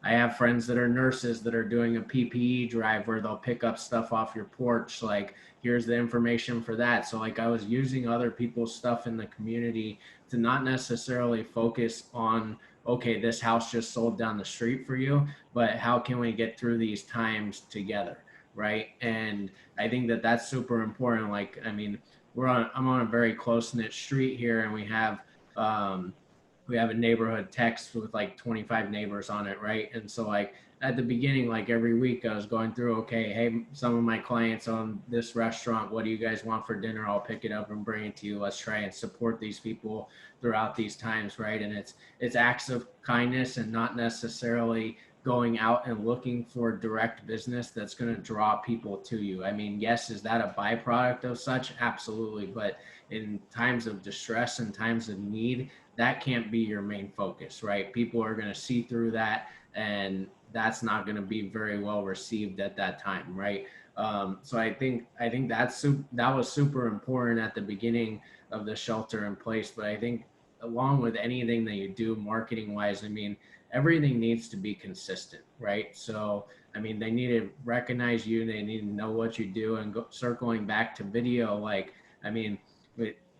I have friends that are nurses that are doing a PPE drive where they'll pick up stuff off your porch. Like, here's the information for that. So like I was using other people's stuff in the community to not necessarily focus on, okay, this house just sold down the street for you, but how can we get through these times together, right? And I think that that's super important. Like, I mean, I'm on a very close knit street here, and we have a neighborhood text with like 25 neighbors on it, right? And so like at the beginning, like every week I was going through, okay, hey, some of my clients own this restaurant, what do you guys want for dinner? I'll pick it up and bring it to you. Let's try and support these people throughout these times, right? And it's acts of kindness and not necessarily going out and looking for direct business that's going to draw people to you. I mean, yes, is that a byproduct of such? Absolutely. But in times of distress and times of need, that can't be your main focus, right? People are going to see through that, and that's not going to be very well received at that time, right? So I think that was super important at the beginning of the shelter in place. But I think along with anything that you do marketing wise, I mean, everything needs to be consistent, right? So, I mean, they need to recognize you, they need to know what you do. And circling back to video, like, I mean,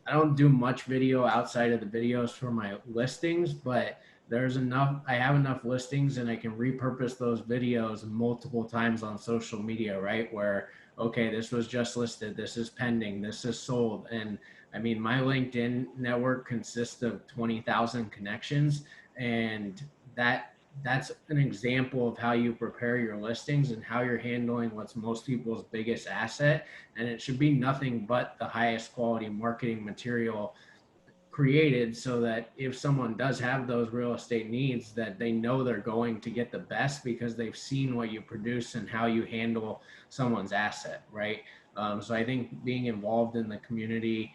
I don't do much video outside of the videos for my listings, but I have enough listings and I can repurpose those videos multiple times on social media, right? Where, okay, this was just listed, this is pending, this is sold. And I mean, my LinkedIn network consists of 20,000 connections, and that's an example of how you prepare your listings and how you're handling what's most people's biggest asset. And it should be nothing but the highest quality marketing material created, so that if someone does have those real estate needs, that they know they're going to get the best because they've seen what you produce and how you handle someone's asset, right? So I think being involved in the community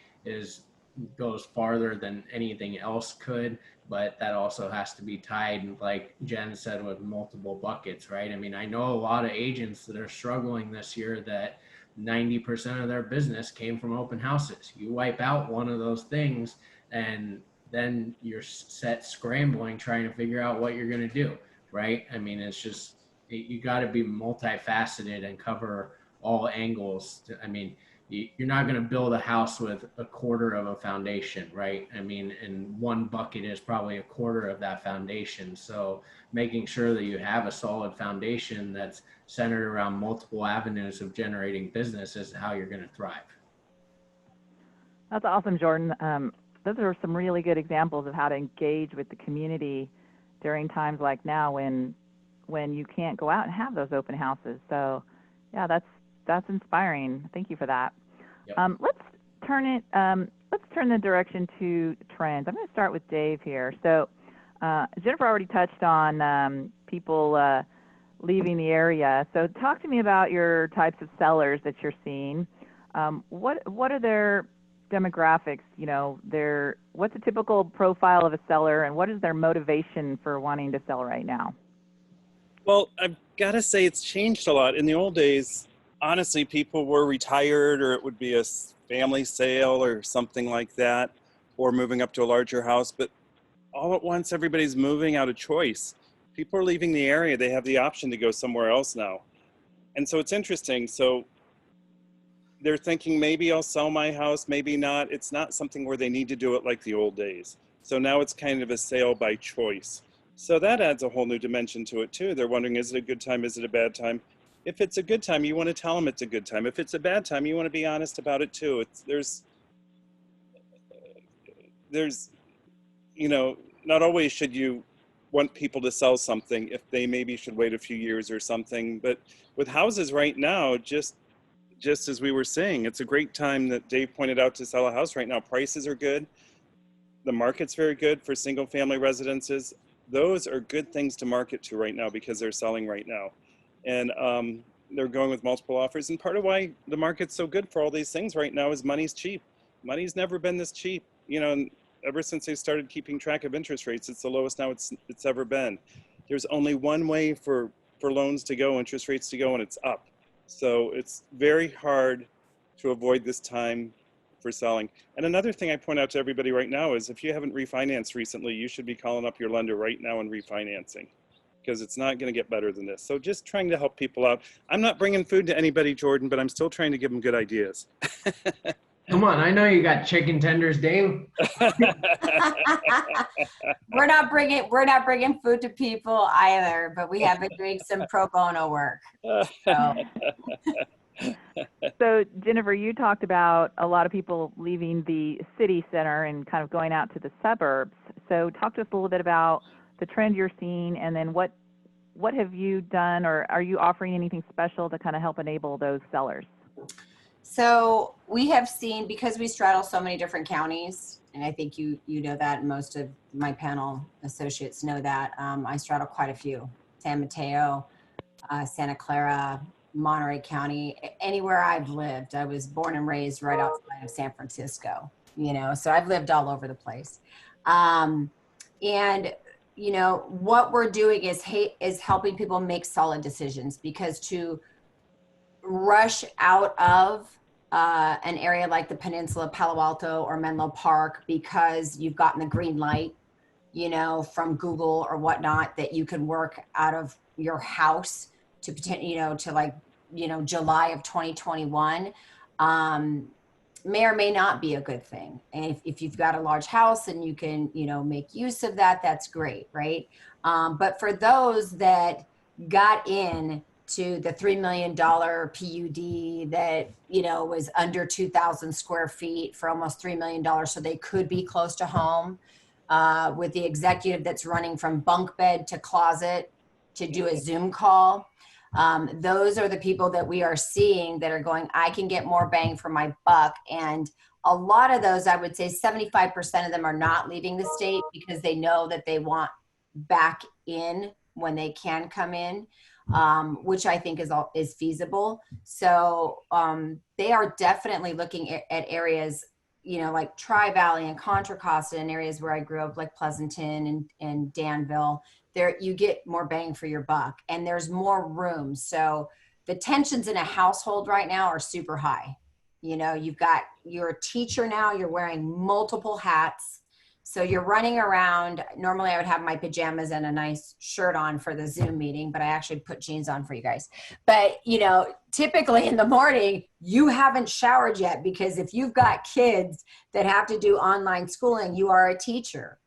goes farther than anything else could. but that also has to be tied, like Jen said, with multiple buckets, right? I mean, I know a lot of agents that are struggling this year that 90% of their business came from open houses. You wipe out one of those things and then you're set scrambling, trying to figure out what you're going to do, right? I mean, it's just, you got to be multifaceted and cover all angles. I mean, you're not going to build a house with a quarter of a foundation, right? I mean, and one bucket is probably a quarter of that foundation. So making sure that you have a solid foundation that's centered around multiple avenues of generating business is how you're going to thrive. That's awesome, Jordan. Those are some really good examples of how to engage with the community during times like now when you can't go out and have those open houses. So yeah, that's inspiring. Thank you for that. Yep. Let's turn the direction to trends. I'm going to start with Dave here. So Jennifer already touched on people leaving the area. So talk to me about your types of sellers that you're seeing. What are their demographics? You know, what's a typical profile of a seller, and what is their motivation for wanting to sell right now? Well, I've got to say it's changed a lot. In the old days, honestly, people were retired, or it would be a family sale or something like that, or moving up to a larger house. But all at once, everybody's moving out of choice. People are leaving the area. They have the option to go somewhere else now. And so it's interesting. So they're thinking, maybe I'll sell my house, maybe not. It's not something where they need to do it like the old days. So now it's kind of a sale by choice. So that adds a whole new dimension to it too. They're wondering, is it a good time? Is it a bad time? If it's a good time, you want to tell them it's a good time. If it's a bad time, you want to be honest about it too. There's, you know, not always should you want people to sell something if they maybe should wait a few years or something. But with houses right now, just as we were saying, it's a great time that Dave pointed out to sell a house right now. Prices are good. The market's very good for single family residences. Those are good things to market to right now because they're selling right now. And they're going with multiple offers. And part of why the market's so good for all these things right now is money's cheap. Money's never been this cheap. You know, ever since they started keeping track of interest rates, it's the lowest now it's ever been. There's only one way for loans to go, interest rates to go, and it's up. So it's very hard to avoid this time for selling. And another thing I point out to everybody right now is if you haven't refinanced recently, you should be calling up your lender right now and refinancing, because it's not going to get better than this. So just trying to help people out. I'm not bringing food to anybody, Jordan, but I'm still trying to give them good ideas. Come on, I know you got chicken tenders, Dave. We're not bringing food to people either, but we have been doing some pro bono work. So Jennifer, you talked about a lot of people leaving the city center and kind of going out to the suburbs. So talk to us a little bit about the trend you're seeing, and then what have you done, or are you offering anything special to kind of help enable those sellers? So we have seen, because we straddle so many different counties, and I think you know that, and most of my panel associates know that, I straddle quite a few: San Mateo, Santa Clara, Monterey County. Anywhere I've lived, I was born and raised right outside of San Francisco, you know, so I've lived all over the place. And you know, what we're doing is helping people make solid decisions, because to rush out of an area like the Peninsula, Palo Alto, or Menlo Park because you've gotten the green light, you know, from Google or whatnot, that you can work out of your house to potentially, you know, to like, you know, July of 2021, may or may not be a good thing. And if you've got a large house and you can, you know, make use of that, that's great, right? But for those that got in to the $3 million PUD that, you know, was under 2,000 square feet for almost $3 million, so they could be close to home, with the executive that's running from bunk bed to closet to do a Zoom call. Those are the people that we are seeing that are going, I can get more bang for my buck. And a lot of those, I would say 75% of them are not leaving the state because they know that they want back in when they can come in, which I think is feasible. So they are definitely looking at areas you know, like Tri-Valley and Contra Costa and areas where I grew up, like Pleasanton and Danville, there you get more bang for your buck and there's more room. So the tensions in a household right now are super high. You know, you're a teacher now, you're wearing multiple hats. So you're running around. Normally I would have my pajamas and a nice shirt on for the Zoom meeting, but I actually put jeans on for you guys. But, you know, typically in the morning, you haven't showered yet, because if you've got kids that have to do online schooling, you are a teacher,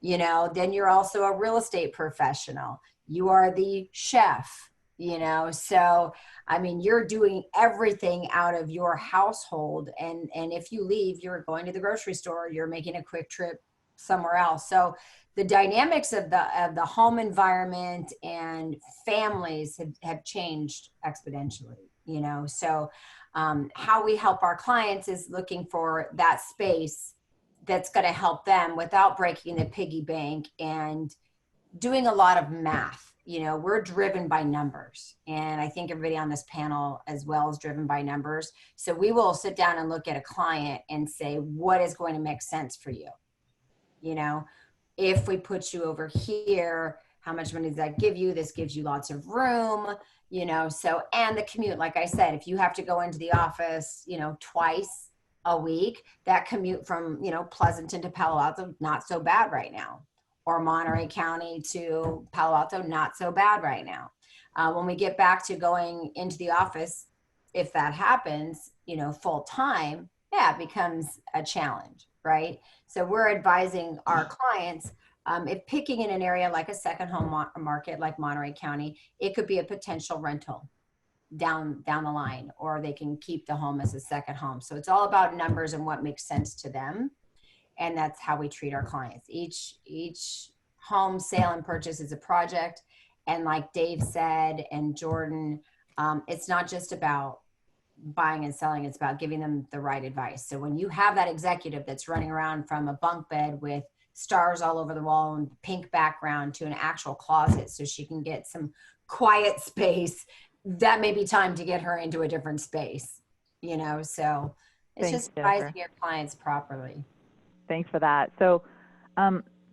you know, then you're also a real estate professional. You are the chef, you know, so I mean, you're doing everything out of your household. And if you leave, you're going to the grocery store, you're making a quick trip somewhere else. So the dynamics of the home environment and families have changed exponentially, you know. So how we help our clients is looking for that space that's going to help them without breaking the piggy bank and doing a lot of math. You know, we're driven by numbers, and I think everybody on this panel as well is driven by numbers. So we will sit down and look at a client and say, what is going to make sense for you? You know, if we put you over here, how much money does that give you? This gives you lots of room, you know. So, and the commute, like I said, if you have to go into the office, you know, twice a week, that commute from, you know, Pleasanton to Palo Alto, not so bad right now. Or Monterey County to Palo Alto, not so bad right now. When we get back to going into the office, if that happens, you know, full time, yeah, it becomes a challenge, right? So we're advising our clients, if picking in an area like a second home market like Monterey County, it could be a potential rental down the line, or they can keep the home as a second home. So it's all about numbers and what makes sense to them. And that's how we treat our clients. Each home sale and purchase is a project. And like Dave said, and Jordan, it's not just about buying and selling, it's about giving them the right advice. So when you have that executive that's running around from a bunk bed with stars all over the wall and pink background to an actual closet so she can get some quiet space, that may be time to get her into a different space, you know. So it's Thanks, just Jennifer. advising your clients properly. Thanks for that. So,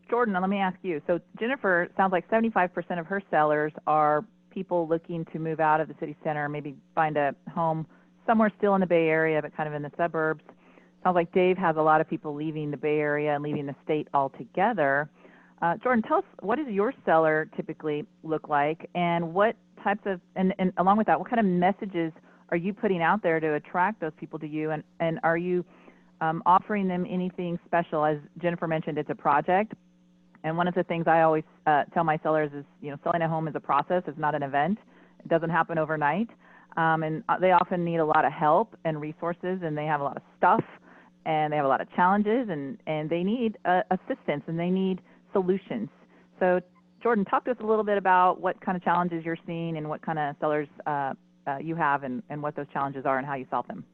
Jordan, let me ask you. So Jennifer, sounds like 75% of her sellers are people looking to move out of the city center, maybe find a home somewhere still in the Bay Area, but kind of in the suburbs. Sounds like Dave has a lot of people leaving the Bay Area and leaving the state altogether. Jordan, tell us, what does your seller typically look like, and what types of, and along with that, what kind of messages are you putting out there to attract those people to you, and are you offering them anything special? As Jennifer mentioned, it's a project. And one of the things I always tell my sellers is, you know, selling a home is a process. It's not an event. It doesn't happen overnight. And they often need a lot of help and resources, and they have a lot of stuff, and they have a lot of challenges, and they need assistance, and they need solutions. So Jordan, talk to us a little bit about what kind of challenges you're seeing and what kind of sellers you have, and what those challenges are and how you solve them.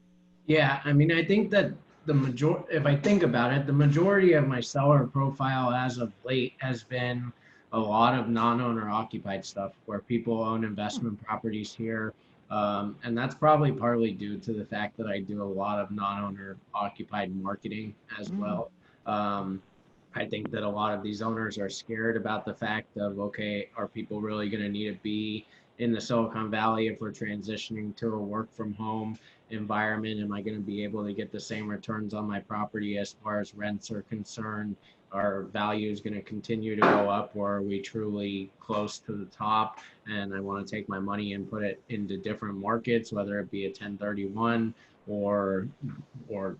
Yeah, I mean, I think that if I think about it, the majority of my seller profile as of late has been a lot of non-owner occupied stuff where people own investment properties here. And that's probably partly due to the fact that I do a lot of non-owner occupied marketing as well. I think that a lot of these owners are scared about the fact of, okay, are people really going to need to be in the Silicon Valley if we're transitioning to a work from home environment? Am I going to be able to get the same returns on my property as far as rents are concerned? Are values going to continue to go up, or are we truly close to the top? And I want to take my money and put it into different markets, whether it be a 1031 or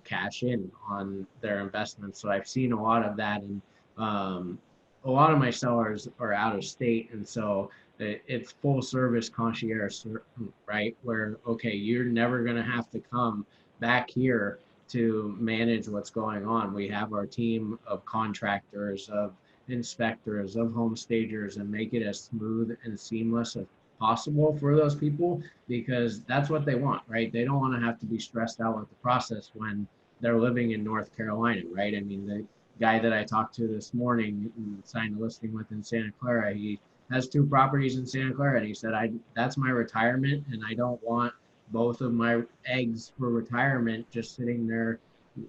cash in on their investments. So I've seen a lot of that, and a lot of my sellers are out of state, and so it's full service concierge, right? Where, okay, you're never going to have to come back here to manage what's going on. We have our team of contractors, of inspectors, of home stagers, and make it as smooth and seamless as possible for those people, because that's what they want, right? They don't want to have to be stressed out with the process when they're living in North Carolina, right? I mean, the guy that I talked to this morning and signed a listing with in Santa Clara, he has 2 properties in Santa Clara, and he said, that's my retirement, and I don't want both of my eggs for retirement just sitting there,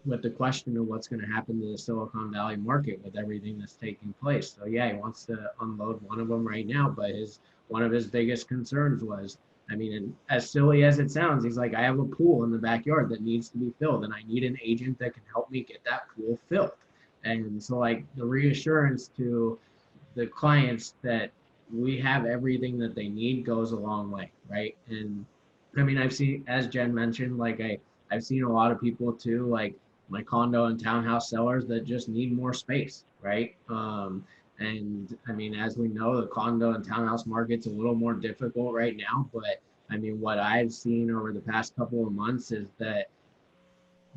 with the question of what's going to happen to the Silicon Valley market with everything that's taking place. So yeah, he wants to unload one of them right now, but one of his biggest concerns was, I mean, and as silly as it sounds, he's like, I have a pool in the backyard that needs to be filled, and I need an agent that can help me get that pool filled. And so like the reassurance to the clients that we have everything that they need goes a long way, right? And I mean, I've seen, as Jen mentioned, like I've seen a lot of people too, like my condo and townhouse sellers that just need more space, right? And I mean, as we know, the condo and townhouse market's a little more difficult right now, but I mean, what I've seen over the past couple of months is that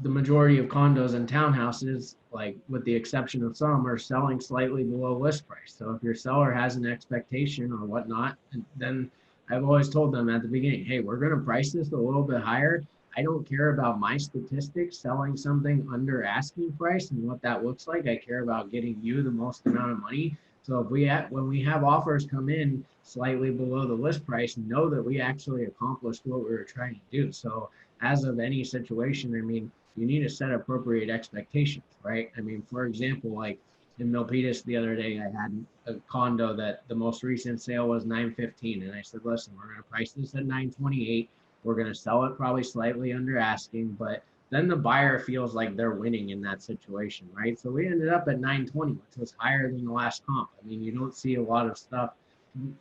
the majority of condos and townhouses, like with the exception of some, are selling slightly below list price. So if your seller has an expectation or whatnot, then I've always told them at the beginning, hey, we're going to price this a little bit higher. I don't care about my statistics selling something under asking price and what that looks like. I care about getting you the most amount of money. So if when we have offers come in slightly below the list price, know that we actually accomplished what we were trying to do. So as of any situation, I mean, you need to set appropriate expectations, right? I mean, for example, like in Milpitas the other day, I had a condo that the most recent sale was 915, and I said, listen, we're going to price this at 928. We're going to sell it probably slightly under asking, but then the buyer feels like they're winning in that situation, right? So we ended up at 920, which was higher than the last comp. I mean, you don't see a lot of stuff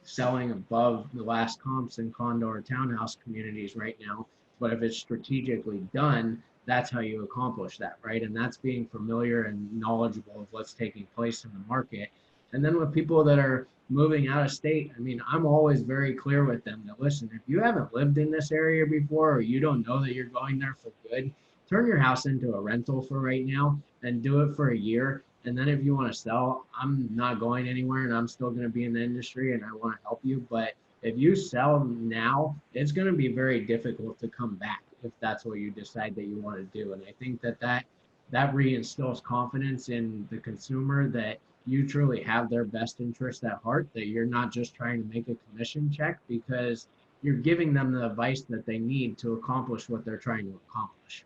selling above the last comps in condo or townhouse communities right now, but if it's strategically done, that's how you accomplish that, right? And that's being familiar and knowledgeable of what's taking place in the market. And then with people that are moving out of state, I mean, I'm always very clear with them that, listen, if you haven't lived in this area before, or you don't know that you're going there for good, turn your house into a rental for right now and do it for a year. And then if you want to sell, I'm not going anywhere and I'm still going to be in the industry and I want to help you. But if you sell now, it's going to be very difficult to come back if that's what you decide that you want to do. And I think that reinstills confidence in the consumer that you truly have their best interest at heart, that you're not just trying to make a commission check, because you're giving them the advice that they need to accomplish what they're trying to accomplish.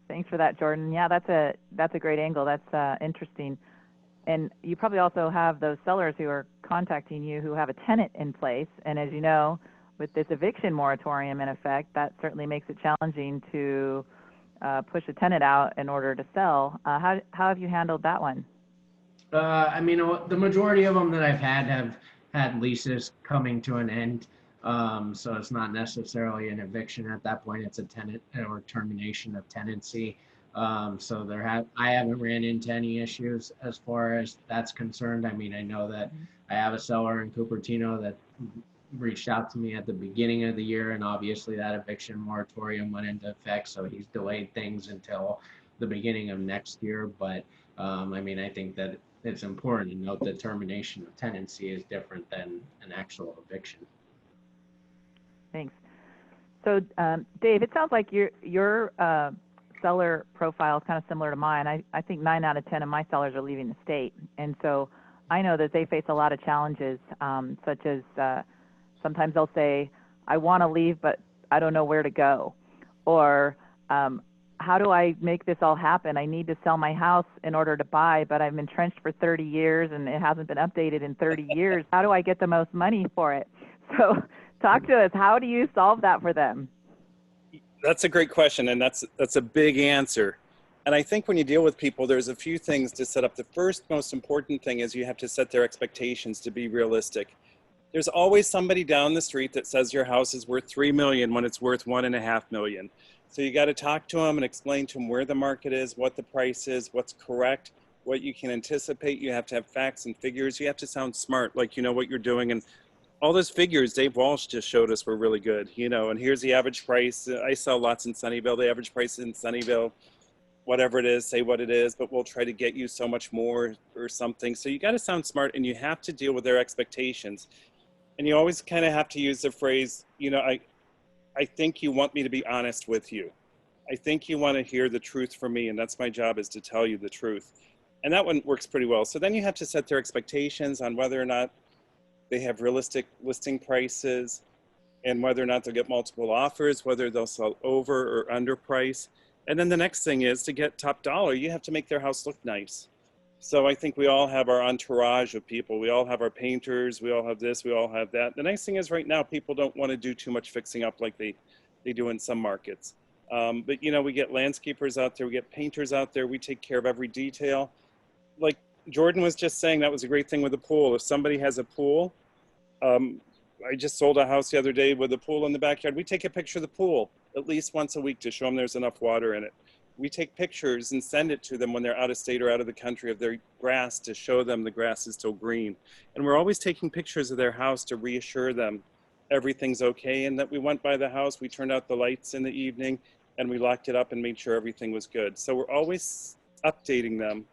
Thanks for that, Jordan. Yeah, that's a great angle. That's interesting. And you probably also have those sellers who are contacting you who have a tenant in place. And as you know, with this eviction moratorium in effect, that certainly makes it challenging to push a tenant out in order to sell. How have you handled that one? I mean, the majority of them that I've have had leases coming to an end. So it's not necessarily an eviction at that point. It's a tenant or termination of tenancy. So I haven't ran into any issues as far as that's concerned. I mean, I know that I have a seller in Cupertino that reached out to me at the beginning of the year, and obviously that eviction moratorium went into effect, so he's delayed things until the beginning of next year. But I mean, I think that it's important to note that termination of tenancy is different than an actual eviction. Thanks. So, Dave, it sounds like your seller profile is kind of similar to mine. I think 9 out of 10 of my sellers are leaving the state, and so I know that they face a lot of challenges, such as sometimes they'll say, I want to leave, but I don't know where to go. Or how do I make this all happen? I need to sell my house in order to buy, but I'm entrenched for 30 years and it hasn't been updated in 30 years. How do I get the most money for it? So talk to us. How do you solve that for them? That's a great question, and that's a big answer. And I think when you deal with people, there's a few things to set up. The first most important thing is you have to set their expectations to be realistic. There's always somebody down the street that says your house is worth $3 million when it's worth $1.5 million. So you got to talk to them and explain to them where the market is, what the price is, what's correct, what you can anticipate. You have to have facts and figures. You have to sound smart, like you know what you're doing. And all those figures Dave Walsh just showed us were really good, you know, and here's the average price. I sell lots in Sunnyvale. The average price in Sunnyvale, whatever it is, say what it is, but we'll try to get you so much more or something. So you got to sound smart, and you have to deal with their expectations. And you always kind of have to use the phrase, you know, I think you want me to be honest with you. I think you want to hear the truth from me, and that's my job, is to tell you the truth. And that one works pretty well. So then you have to set their expectations on whether or not they have realistic listing prices. and whether or not they'll get multiple offers, whether they'll sell over or under price. And then the next thing is to get top dollar, you have to make their house look nice. So I think we all have our entourage of people. We all have our painters, we all have this, we all have that. The nice thing is right now, people don't want to do too much fixing up like they do in some markets. But you know, we get landscapers out there, we get painters out there, we take care of every detail. Like Jordan was just saying, that was a great thing with the pool. If somebody has a pool, I just sold a house the other day with a pool in the backyard. We take a picture of the pool at least once a week to show them there's enough water in it. We take pictures and send it to them when they're out of state or out of the country of their grass to show them the grass is still green. And we're always taking pictures of their house to reassure them everything's okay and that we went by the house, we turned out the lights in the evening, and we locked it up and made sure everything was good. So we're always updating them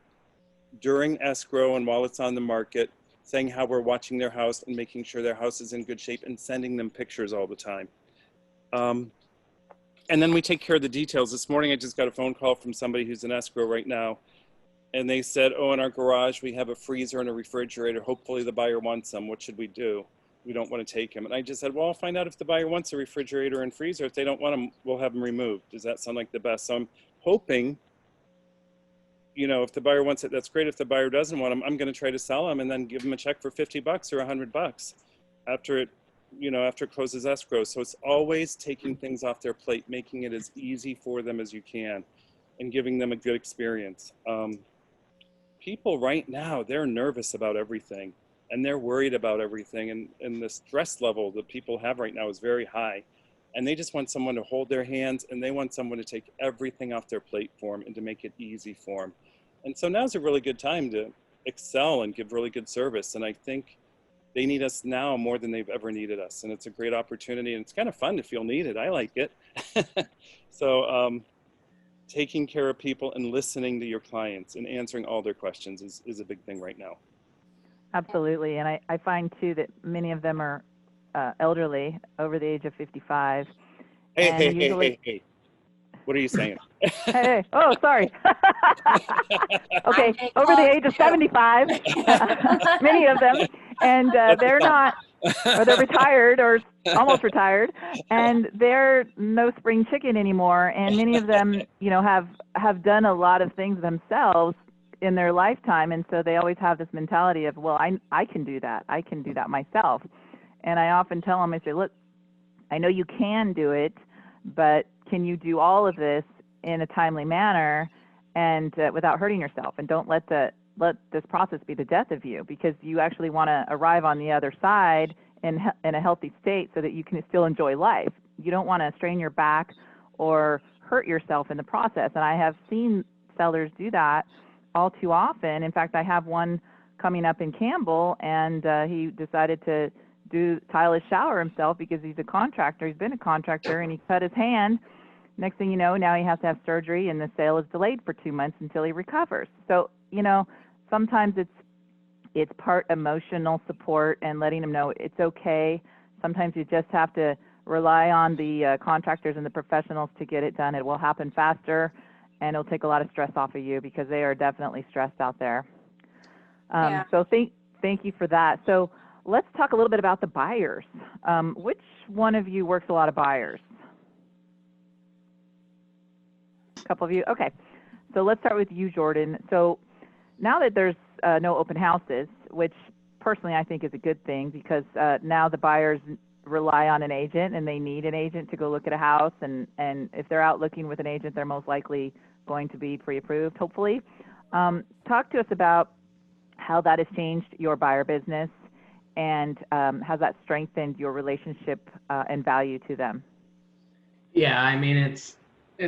during escrow and while it's on the market, saying how we're watching their house and making sure their house is in good shape and sending them pictures all the time. And then we take care of the details. This morning, I just got a phone call from somebody who's in escrow right now. And they said, oh, in our garage, we have a freezer and a refrigerator. Hopefully the buyer wants them. What should we do? We don't want to take them. And I just said, well, I'll find out if the buyer wants a refrigerator and freezer. If they don't want them, we'll have them removed. Does that sound like the best? So I'm hoping, you know, if the buyer wants it, that's great. If the buyer doesn't want them, I'm going to try to sell them and then give them a check for $50 or $100 after it, you know, after it closes escrow. So it's always taking things off their plate, making it as easy for them as you can and giving them a good experience. People right now, they're nervous about everything and they're worried about everything. And the stress level that people have right now is very high. And they just want someone to hold their hands and they want someone to take everything off their plate for them and to make it easy for them. And so now's a really good time to excel and give really good service. And I think they need us now more than they've ever needed us. And it's a great opportunity and it's kind of fun to feel needed. I like it. So taking care of people and listening to your clients and answering all their questions is a big thing right now. Absolutely. And I find too that many of them are elderly, over the age of 55. Hey. What are you saying? Hey, oh, sorry. Okay, over the age of 75, many of them, and they're not, or they're retired or almost retired, and they're no spring chicken anymore. And many of them, you know, have done a lot of things themselves in their lifetime, and so they always have this mentality of, well, I can do that. I can do that myself. And I often tell them, I say, look, I know you can do it, but can you do all of this in a timely manner and without hurting yourself? And don't let this process be the death of you, because you actually want to arrive on the other side in a healthy state so that you can still enjoy life. You don't want to strain your back or hurt yourself in the process. And I have seen sellers do that all too often. In fact, I have one coming up in Campbell, and he decided to tile his shower himself because he's a contractor. He's been a contractor, and he cut his hand. Next thing you know, now he has to have surgery, and the sale is delayed for 2 months until he recovers. So, you know, sometimes it's part emotional support and letting him know it's okay. Sometimes you just have to rely on the contractors and the professionals to get it done. It will happen faster, and it'll take a lot of stress off of you because they are definitely stressed out there. Yeah. So thank you for that. So let's talk a little bit about the buyers. Which one of you works a lot of buyers? A couple of you? Okay. So let's start with you, Jordan. So now that there's no open houses, which personally I think is a good thing, because now the buyers rely on an agent and they need an agent to go look at a house. And if they're out looking with an agent, they're most likely going to be pre-approved, hopefully. Talk to us about how that has changed your buyer business, and has that strengthened your relationship and value to them? Yeah, I mean, it's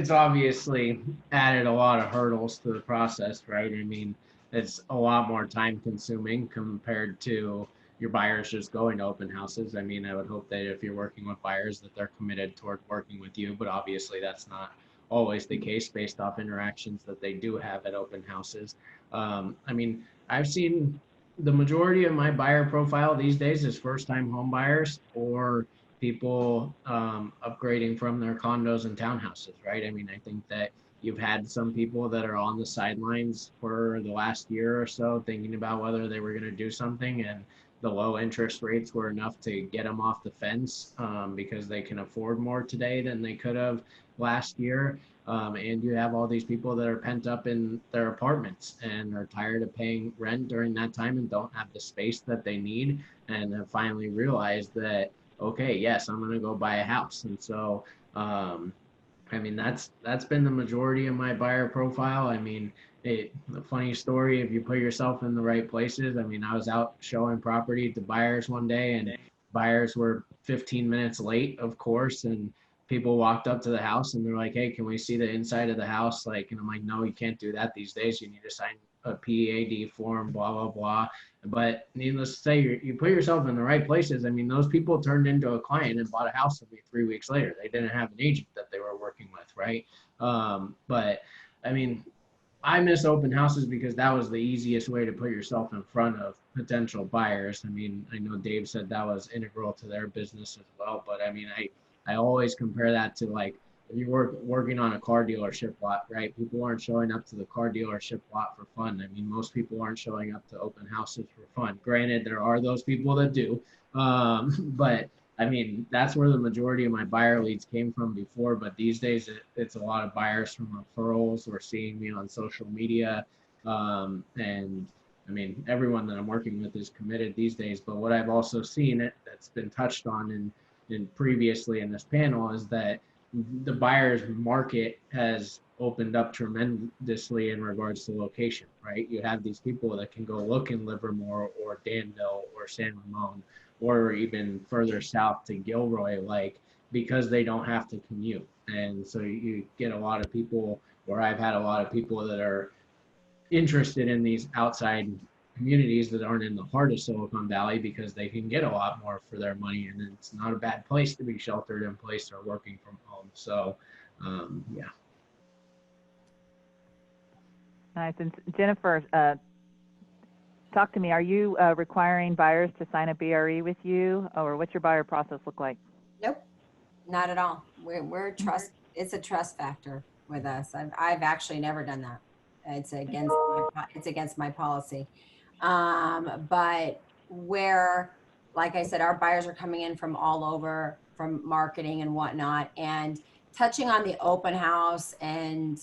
obviously added a lot of hurdles to the process, right? I mean, it's a lot more time consuming compared to your buyers just going to open houses. I mean, I would hope that if you're working with buyers that they're committed toward working with you, but obviously that's not always the case based off interactions that they do have at open houses. I mean, I've seen the majority of my buyer profile these days is first-time home buyers or people upgrading from their condos and townhouses, right? I mean, I think that you've had some people that are on the sidelines for the last year or so thinking about whether they were going to do something, and the low interest rates were enough to get them off the fence, because they can afford more today than they could have last year. And you have all these people that are pent up in their apartments and are tired of paying rent during that time and don't have the space that they need, and have finally realized that, okay, yes, I'm going to go buy a house. And so, I mean, that's been the majority of my buyer profile. I mean, a funny story, if you put yourself in the right places. I mean, I was out showing property to buyers one day, and buyers were 15 minutes late, of course, and people walked up to the house and they're like, "Hey, can we see the inside of the house?" Like, and I'm like, "No, you can't do that these days. You need to sign a PEAD form, blah blah blah." But needless to say, you put yourself in the right places. I mean, those people turned into a client and bought a house with me 3 weeks later. They didn't have an agent that they were working with, right? But I mean, I miss open houses because that was the easiest way to put yourself in front of potential buyers. I mean, I know Dave said that was integral to their business as well, but I mean, I always compare that to, like, if you were working on a car dealership lot, right? People aren't showing up to the car dealership lot for fun. I mean, most people aren't showing up to open houses for fun. Granted, there are those people that do, but I mean, that's where the majority of my buyer leads came from before, but these days it's a lot of buyers from referrals or seeing me on social media. And I mean, everyone that I'm working with is committed these days. But what I've also seen that's been touched on in previously in this panel is that the buyer's market has opened up tremendously in regards to location, right? You have these people that can go look in Livermore or Danville or San Ramon, or even further south to Gilroy, like, because they don't have to commute. And so you get a lot of people, or I've had a lot of people that are interested in these outside communities that aren't in the heart of Silicon Valley because they can get a lot more for their money, and it's not a bad place to be sheltered in place or working from home. So, yeah. Nice. And Jennifer, talk to me. Are you requiring buyers to sign a BRE with you, or what's your buyer process look like? Nope, not at all. We're trust. It's a trust factor with us. I've actually never done that. It's against my policy. But where, like I said, our buyers are coming in from all over, from marketing and whatnot, and touching on the open house and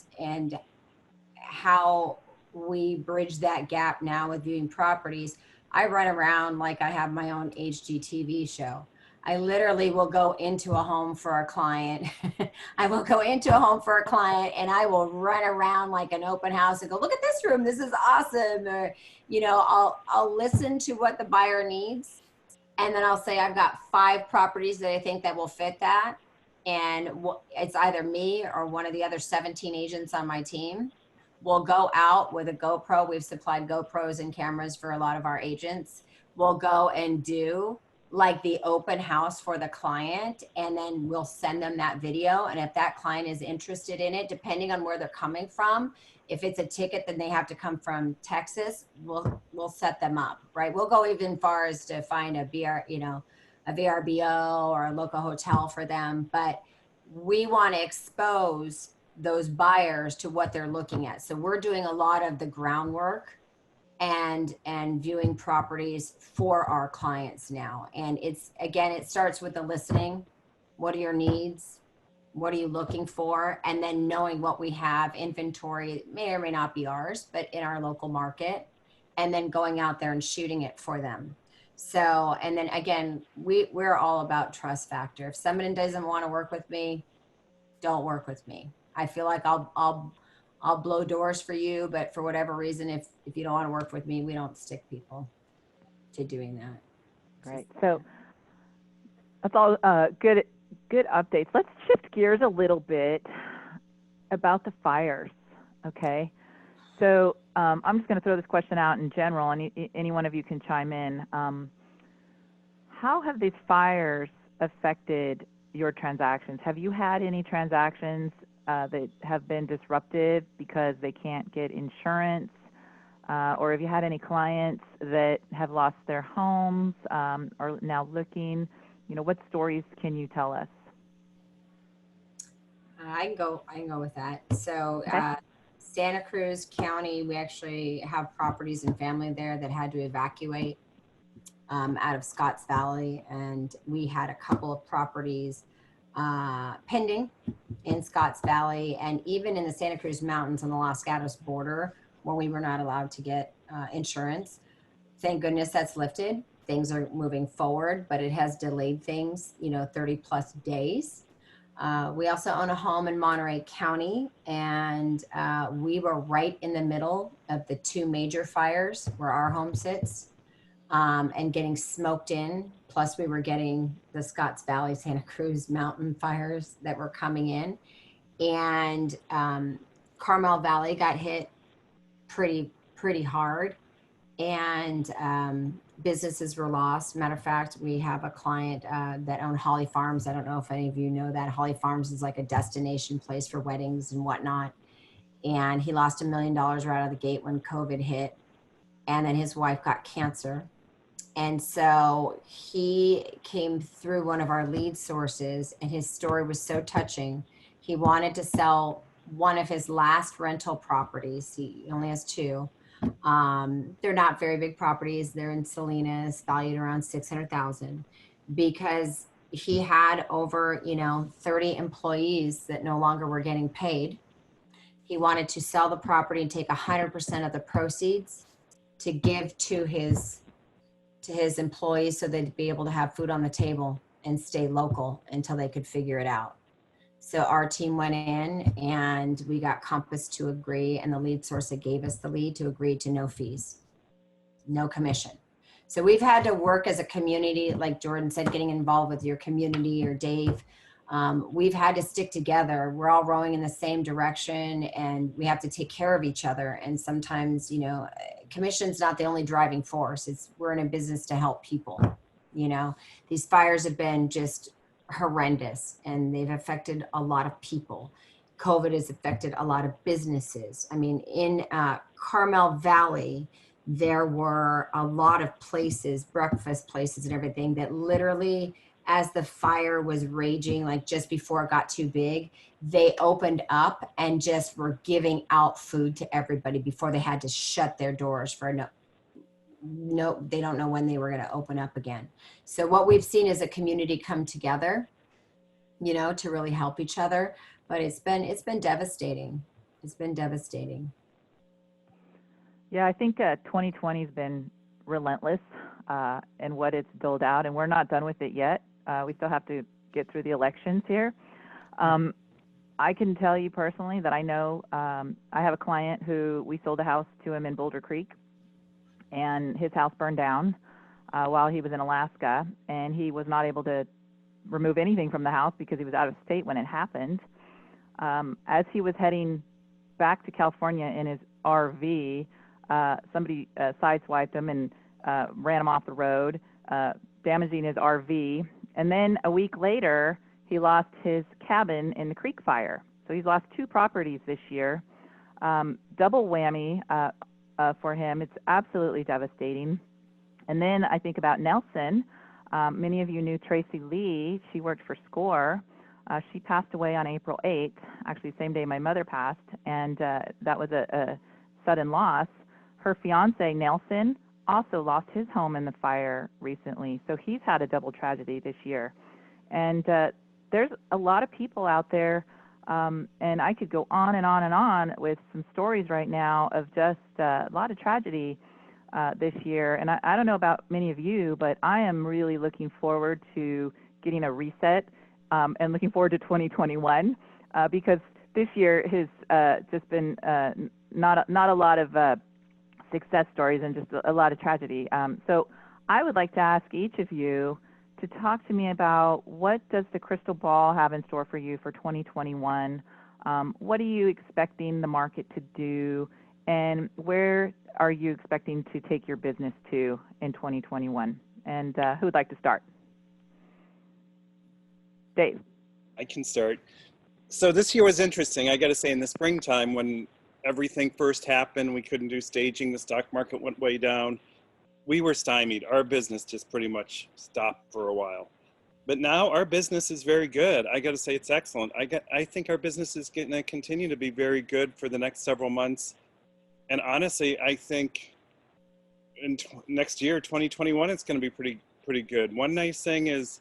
how we bridge that gap now with viewing properties. I run around like I have my own HGTV show. I literally will go into a home for a client. I will go into a home for a client and I will run around like an open house and go, look at this room. This is awesome. Or, I'll listen to what the buyer needs. And then I'll say, I've got 5 properties that I think that will fit that. And it's either me or one of the other 17 agents on my team. We'll go out with a GoPro. We've supplied GoPros and cameras for a lot of our agents. We'll go and do like the open house for the client, and then we'll send them that video. And if that client is interested in it, depending on where they're coming from, if it's a ticket, then they have to come from Texas, we'll set them up, right? We'll go even far as to find a VRBO or a local hotel for them. But we want to expose those buyers to what they're looking at. So we're doing a lot of the groundwork and viewing properties for our clients now. And it starts with the listening. What are your needs? What are you looking for? And then knowing what we have, inventory, may or may not be ours, but in our local market, and then going out there and shooting it for them. So, and then again, we're all about trust factor. If somebody doesn't want to work with me, don't work with me. I feel like I'll blow doors for you, but for whatever reason, if you don't want to work with me, we don't stick people to doing that. Great. So that's all good updates. Let's shift gears a little bit about the fires. Okay. So I'm just going to throw this question out in general, and any one of you can chime in. How have these fires affected your transactions? Have you had any transactions that have been disrupted because they can't get insurance? Or have you had any clients that have lost their homes, or now looking? What stories can you tell us? I can go with that. So Okay. Santa Cruz County, we actually have properties and family there that had to evacuate. out of Scotts Valley, and we had a couple of properties pending in Scotts Valley and even in the Santa Cruz Mountains on the Los Gatos border when we were not allowed to get insurance. Thank goodness that's lifted. Things are moving forward, but it has delayed things, 30 plus days. We also own a home in Monterey County, and we were right in the middle of the two major fires where our home sits, and getting smoked in. Plus, we were getting the Scotts Valley, Santa Cruz mountain fires that were coming in. And Carmel Valley got hit pretty hard, and businesses were lost. Matter of fact, we have a client that owned Holly Farms. I don't know if any of you know that. Holly Farms is like a destination place for weddings and whatnot. And he lost $1 million right out of the gate when COVID hit. And then his wife got cancer. And so he came through one of our lead sources, and his story was so touching. He wanted to sell one of his last rental properties. He only has two. They're not very big properties. They're in Salinas, valued around $600,000, because he had over, 30 employees that no longer were getting paid. He wanted to sell the property and take 100% of the proceeds to give to his employees so they'd be able to have food on the table and stay local until they could figure it out. So our team went in and we got Compass to agree, and the lead source that gave us the lead to agree to no fees, no commission. So we've had to work as a community, like Jordan said, getting involved with your community, or Dave. We've had to stick together. We're all rowing in the same direction, and we have to take care of each other. And sometimes, commission's not the only driving force. We're in a business to help people. These fires have been just horrendous, and they've affected a lot of people. COVID has affected a lot of businesses. I mean, in Carmel Valley, there were a lot of places, breakfast places and everything, that literally, as the fire was raging, like just before it got too big, they opened up and just were giving out food to everybody before they had to shut their doors for no, they don't know when they were going to open up again. So what we've seen is a community come together, to really help each other. But it's been devastating. It's been devastating. Yeah, I think 2020 has been relentless in what it's doled out, and we're not done with it yet. We still have to get through the elections here. I can tell you personally that I know I have a client who we sold a house to him in Boulder Creek, and his house burned down while he was in Alaska, and he was not able to remove anything from the house because he was out of state when it happened. As he was heading back to California in his RV, somebody sideswiped him and ran him off the road, damaging his RV. And then a week later, he lost his cabin in the creek fire. So he's lost 2 properties this year. Double whammy for him. It's absolutely devastating. And then I think about Nelson. Many of you knew Tracy Lee. She worked for SCORE. She passed away on April 8th, actually same day my mother passed, and that was a sudden loss. Her fiance, Nelson, also lost his home in the fire recently, so he's had a double tragedy this year. And there's a lot of people out there, and I could go on and on and on with some stories right now of just a lot of tragedy this year. And I don't know about many of you, but I am really looking forward to getting a reset and looking forward to 2021 because this year has just been not a lot of success stories and just a lot of tragedy. So I would like to ask each of you to talk to me about what does the crystal ball have in store for you for 2021? What are you expecting the market to do, and where are you expecting to take your business to in 2021? And who would like to start? Dave. I can start. So this year was interesting. I got to say, in the springtime when everything first happened, we couldn't do staging, the stock market went way down. We were stymied. Our business just pretty much stopped for a while. But now our business is very good. I got to say it's excellent. I think our business is going to continue to be very good for the next several months. And honestly, I think next year, 2021, it's going to be pretty good. One nice thing is,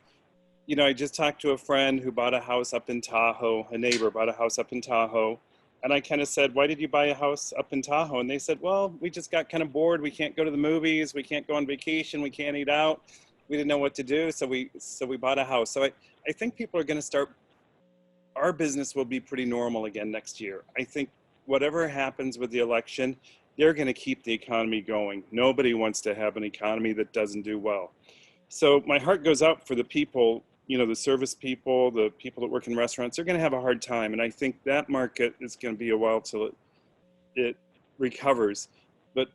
you know, I just talked to a friend who bought a house up in Tahoe. A neighbor bought a house up in Tahoe. And I kind of said, why did you buy a house up in Tahoe? And they said, well, we just got kind of bored. We can't go to the movies. We can't go on vacation. We can't eat out. We didn't know what to do. So we bought a house. So I think people are going to start, our business will be pretty normal again next year. I think whatever happens with the election, they're going to keep the economy going. Nobody wants to have an economy that doesn't do well. So my heart goes out for the people, you know, the service people, the people that work in restaurants. They're going to have a hard time. And I think that market is going to be a while till it recovers. But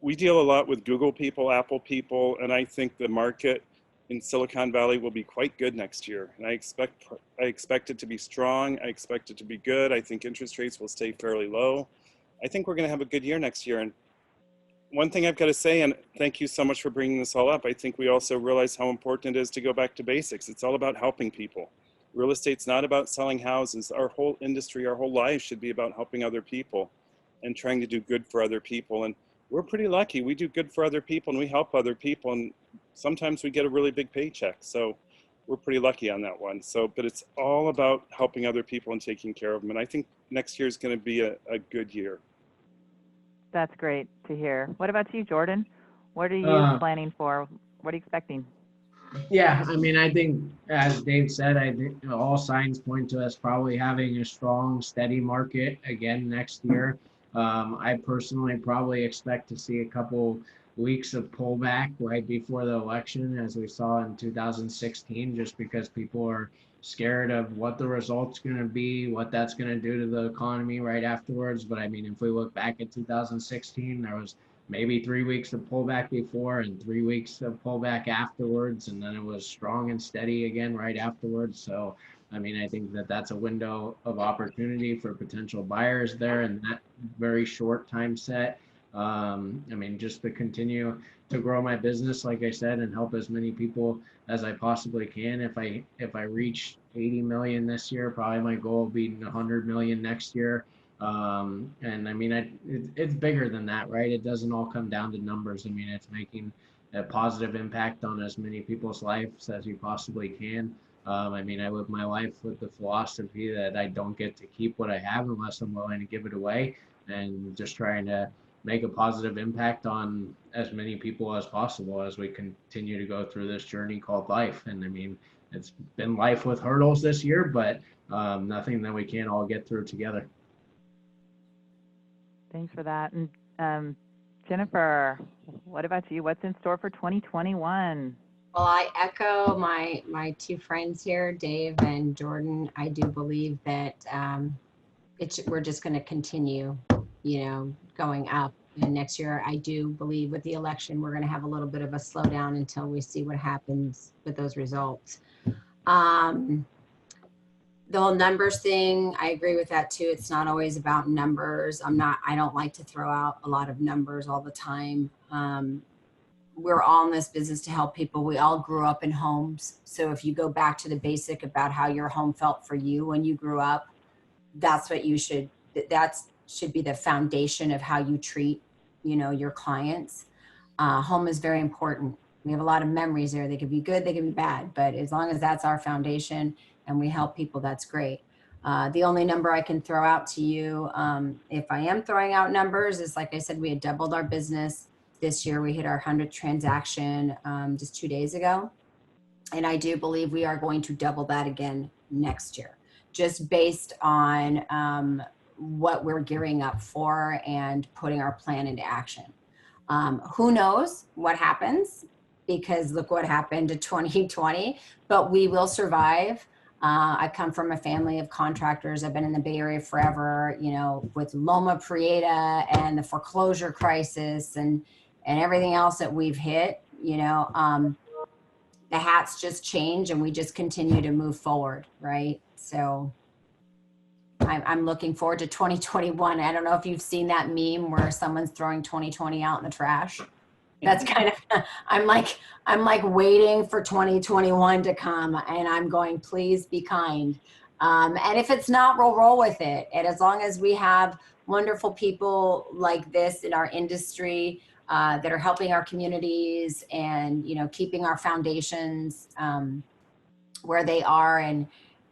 we deal a lot with Google people, Apple people, and I think the market in Silicon Valley will be quite good next year. And I expect it to be strong. I expect it to be good. I think interest rates will stay fairly low. I think we're going to have a good year next year. And one thing I've got to say, and thank you so much for bringing this all up, I think we also realize how important it is to go back to basics. It's all about helping people. Real estate's not about selling houses. Our whole industry, our whole life should be about helping other people and trying to do good for other people. And we're pretty lucky. We do good for other people and we help other people. And sometimes we get a really big paycheck. So we're pretty lucky on that one. So, but it's all about helping other people and taking care of them. And I think next year is going to be a good year. That's great to hear. What about you, Jordan? What are you planning for? What are you expecting? Yeah, I mean, I think, as Dave said, I think all signs point to us probably having a strong, steady market again next year. I personally probably expect to see a couple weeks of pullback right before the election, as we saw in 2016, just because people are scared of what the result's going to be, what that's going to do to the economy right afterwards. But I mean, if we look back at 2016, there was maybe 3 weeks of pullback before and 3 weeks of pullback afterwards, and then it was strong and steady again right afterwards. So I mean, I think that that's a window of opportunity for potential buyers there in that very short time set. I mean, just to continue to grow my business, like I said, and help as many people as I possibly can. If I reach 80 million this year, probably my goal will be 100 million next year. And I mean, it's bigger than that, right? It doesn't all come down to numbers. I mean, it's making a positive impact on as many people's lives as you possibly can. I mean, I live my life with the philosophy that I don't get to keep what I have unless I'm willing to give it away, and just trying to make a positive impact on as many people as possible as we continue to go through this journey called life. And I mean, it's been life with hurdles this year, but nothing that we can't all get through together. Thanks for that. And Jennifer, what about you? What's in store for 2021? Well, I echo my two friends here, Dave and Jordan. I do believe that we're just going to continue, going up. And next year, I do believe with the election, we're going to have a little bit of a slowdown until we see what happens with those results. The whole numbers thing, I agree with that too. It's not always about numbers. I don't like to throw out a lot of numbers all the time. We're all in this business to help people. We all grew up in homes. So if you go back to the basic about how your home felt for you when you grew up, that should be the foundation of how you treat, your clients. Home is very important. We have a lot of memories there. They could be good, they could be bad, but as long as that's our foundation and we help people, that's great. The only number I can throw out to you, if I am throwing out numbers, is like I said, we had doubled our business. This year we hit our 100th transaction just 2 days ago. And I do believe we are going to double that again next year, just based on what we're gearing up for and putting our plan into action. Who knows what happens, because look what happened to 2020, but we will survive. I come from a family of contractors. I've been in the Bay Area forever, with Loma Prieta and the foreclosure crisis and everything else that we've hit, the hats just change and we just continue to move forward, right? So I'm looking forward to 2021. I don't know if you've seen that meme where someone's throwing 2020 out in the trash. That's kind of, I'm like waiting for 2021 to come, and I'm going, please be kind. And if it's not, we'll roll with it. And as long as we have wonderful people like this in our industry, that are helping our communities and, you know, keeping our foundations where they are,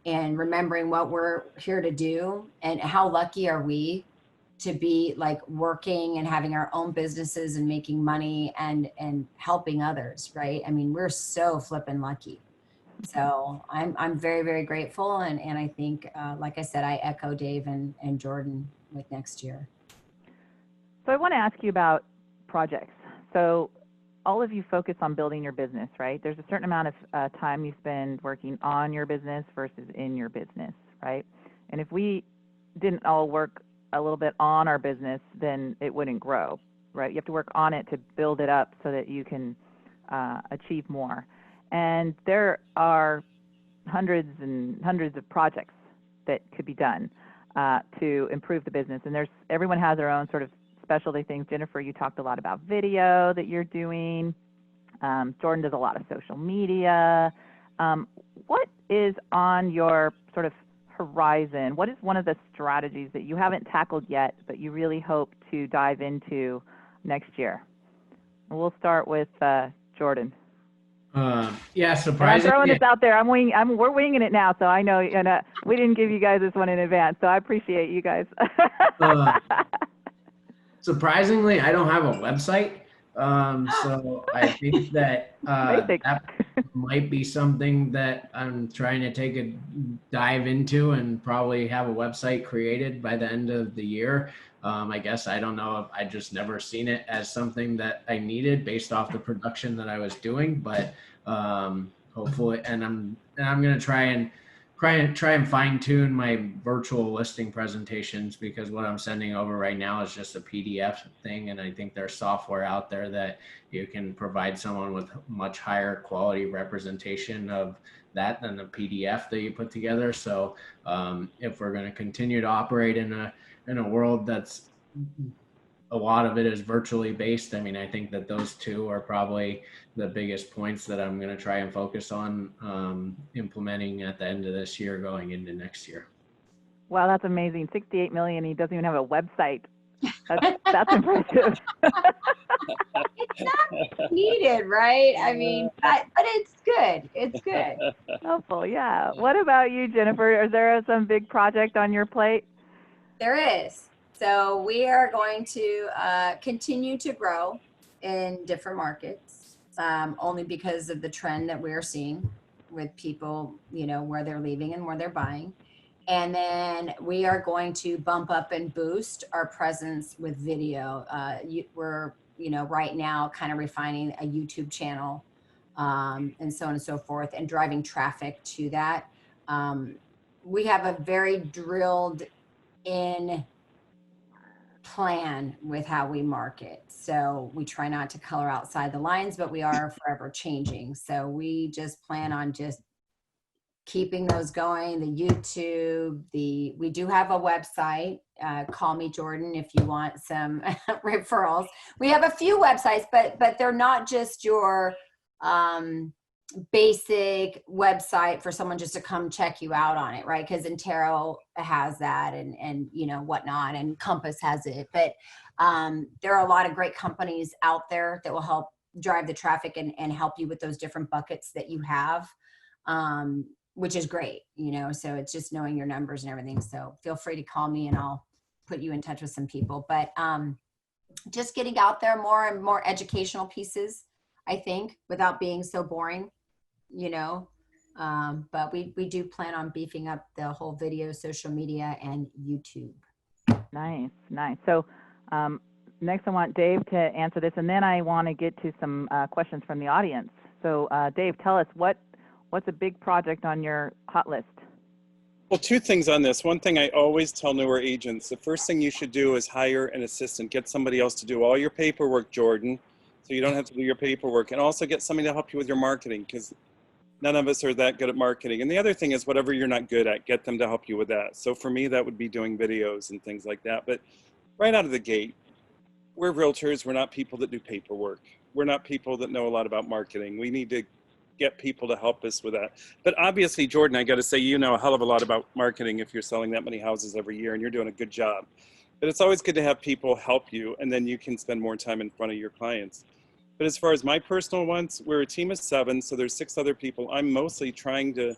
and remembering what we're here to do, and how lucky are we to be like working and having our own businesses and making money and helping others, right? I mean, we're so flippin' lucky. So I'm very, very grateful. And I think, like I said, I echo Dave and Jordan with next year. So I want to ask you about projects. So all of you focus on building your business, right? There's a certain amount of time you spend working on your business versus in your business, right? And if we didn't all work a little bit on our business, then it wouldn't grow, right? You have to work on it to build it up so that you can achieve more. And there are hundreds and hundreds of projects that could be done to improve the business. And everyone has their own sort of specialty things. Jennifer, you talked a lot about video that you're doing. Jordan does a lot of social media. What is on your sort of horizon? What is one of the strategies that you haven't tackled yet, but you really hope to dive into next year? We'll start with Jordan. Yeah, And I'm surprisingly. throwing this out there. We're winging it now, so I know, and we didn't give you guys this one in advance, so I appreciate you guys. Surprisingly, I don't have a website. So I think that that might be something that I'm trying to take a dive into and probably have a website created by the end of the year. I guess I don't know if I just never seen it as something that I needed based off the production that I was doing, but hopefully, and I'm going to try and fine tune my virtual listing presentations, because what I'm sending over right now is just a PDF thing. And I think there's software out there that you can provide someone with much higher quality representation of that than the PDF that you put together. So if we're going to continue to operate in a world that's a lot of it is virtually based, I mean, I think that those two are probably the biggest points that I'm going to try and focus on implementing at the end of this year going into next year. Wow, that's amazing. 68 million, he doesn't even have a website. That's impressive. It's not needed, right? I mean, but it's good. It's good. Helpful, yeah. What about you, Jennifer? Is there some big project on your plate? There is. So we are going to continue to grow in different markets, only because of the trend that we are seeing with people, you know, where they're leaving and where they're buying. And then we are going to bump up and boost our presence with video. We're, you know, right now kind of refining a YouTube channel and so on and so forth, and driving traffic to that. We have a very drilled in plan with how we market. So we try not to color outside the lines, but we are forever changing. So we just plan on just keeping those going. The YouTube, we do have a website. Call me Jordan if you want some referrals. We have a few websites, but they're not just your basic website for someone just to come check you out on it, right? Because Intero has that, and you know, whatnot, and Compass has it. But there are a lot of great companies out there that will help drive the traffic and help you with those different buckets that you have, which is great, you know. So it's just knowing your numbers and everything. So feel free to call me and I'll put you in touch with some people. But just getting out there more and more educational pieces, I think, without being so boring, you know. But we do plan on beefing up the whole video, social media, and YouTube. Nice. So next I want Dave to answer this, and then I want to get to some questions from the audience. So Dave, tell us what's a big project on your hot list? Well, two things on this. One thing I always tell newer agents, the first thing you should do is hire an assistant. Get somebody else to do all your paperwork, Jordan, so you don't have to do your paperwork. And also get somebody to help you with your marketing, because none of us are that good at marketing. And the other thing is, whatever you're not good at, get them to help you with that. So for me, that would be doing videos and things like that. But right out of the gate, we're realtors. We're not people that do paperwork. We're not people that know a lot about marketing. We need to get people to help us with that. But obviously, Jordan, I got to say, you know a hell of a lot about marketing if you're selling that many houses every year, and you're doing a good job. But it's always good to have people help you, and then you can spend more time in front of your clients. But as far as my personal ones, we're a team of 7, so there's 6 other people. I'm mostly trying to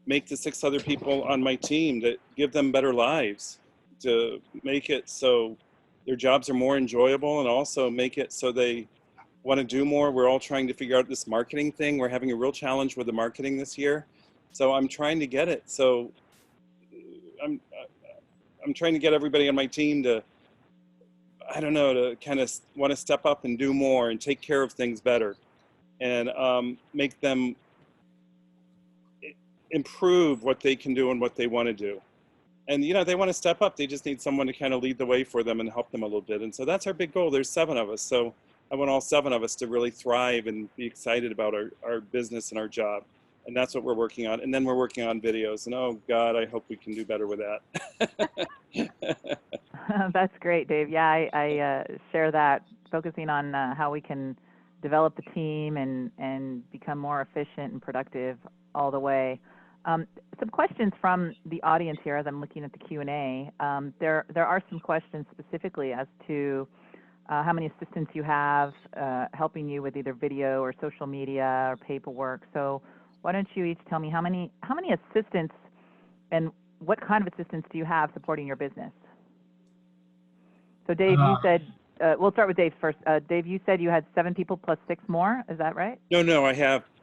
make the 6 other people on my team, to give them better lives, to make it so their jobs are more enjoyable, and also make it so they want to do more. We're all trying to figure out this marketing thing. We're having a real challenge with the marketing this year. So I'm trying to get it. So I'm trying to get everybody on my team to, I don't know, to kind of want to step up and do more and take care of things better, and make them improve what they can do and what they want to do. And, you know, they want to step up. They just need someone to kind of lead the way for them and help them a little bit. And so that's our big goal. There's 7 of us. So I want all 7 of us to really thrive and be excited about our business and our job. And that's what we're working on. And then we're working on videos. And oh God, I hope we can do better with that. That's great, Dave. Yeah, I share that, focusing on how we can develop the team and become more efficient and productive all the way. Some questions from the audience here as I'm looking at the Q&A. There are some questions specifically as to how many assistants you have helping you with either video or social media or paperwork. So why don't you each tell me how many assistants and what kind of assistants do you have supporting your business? So Dave, you said, we'll start with Dave first. Dave, you said you had 7 people plus 6 more. Is that right? No,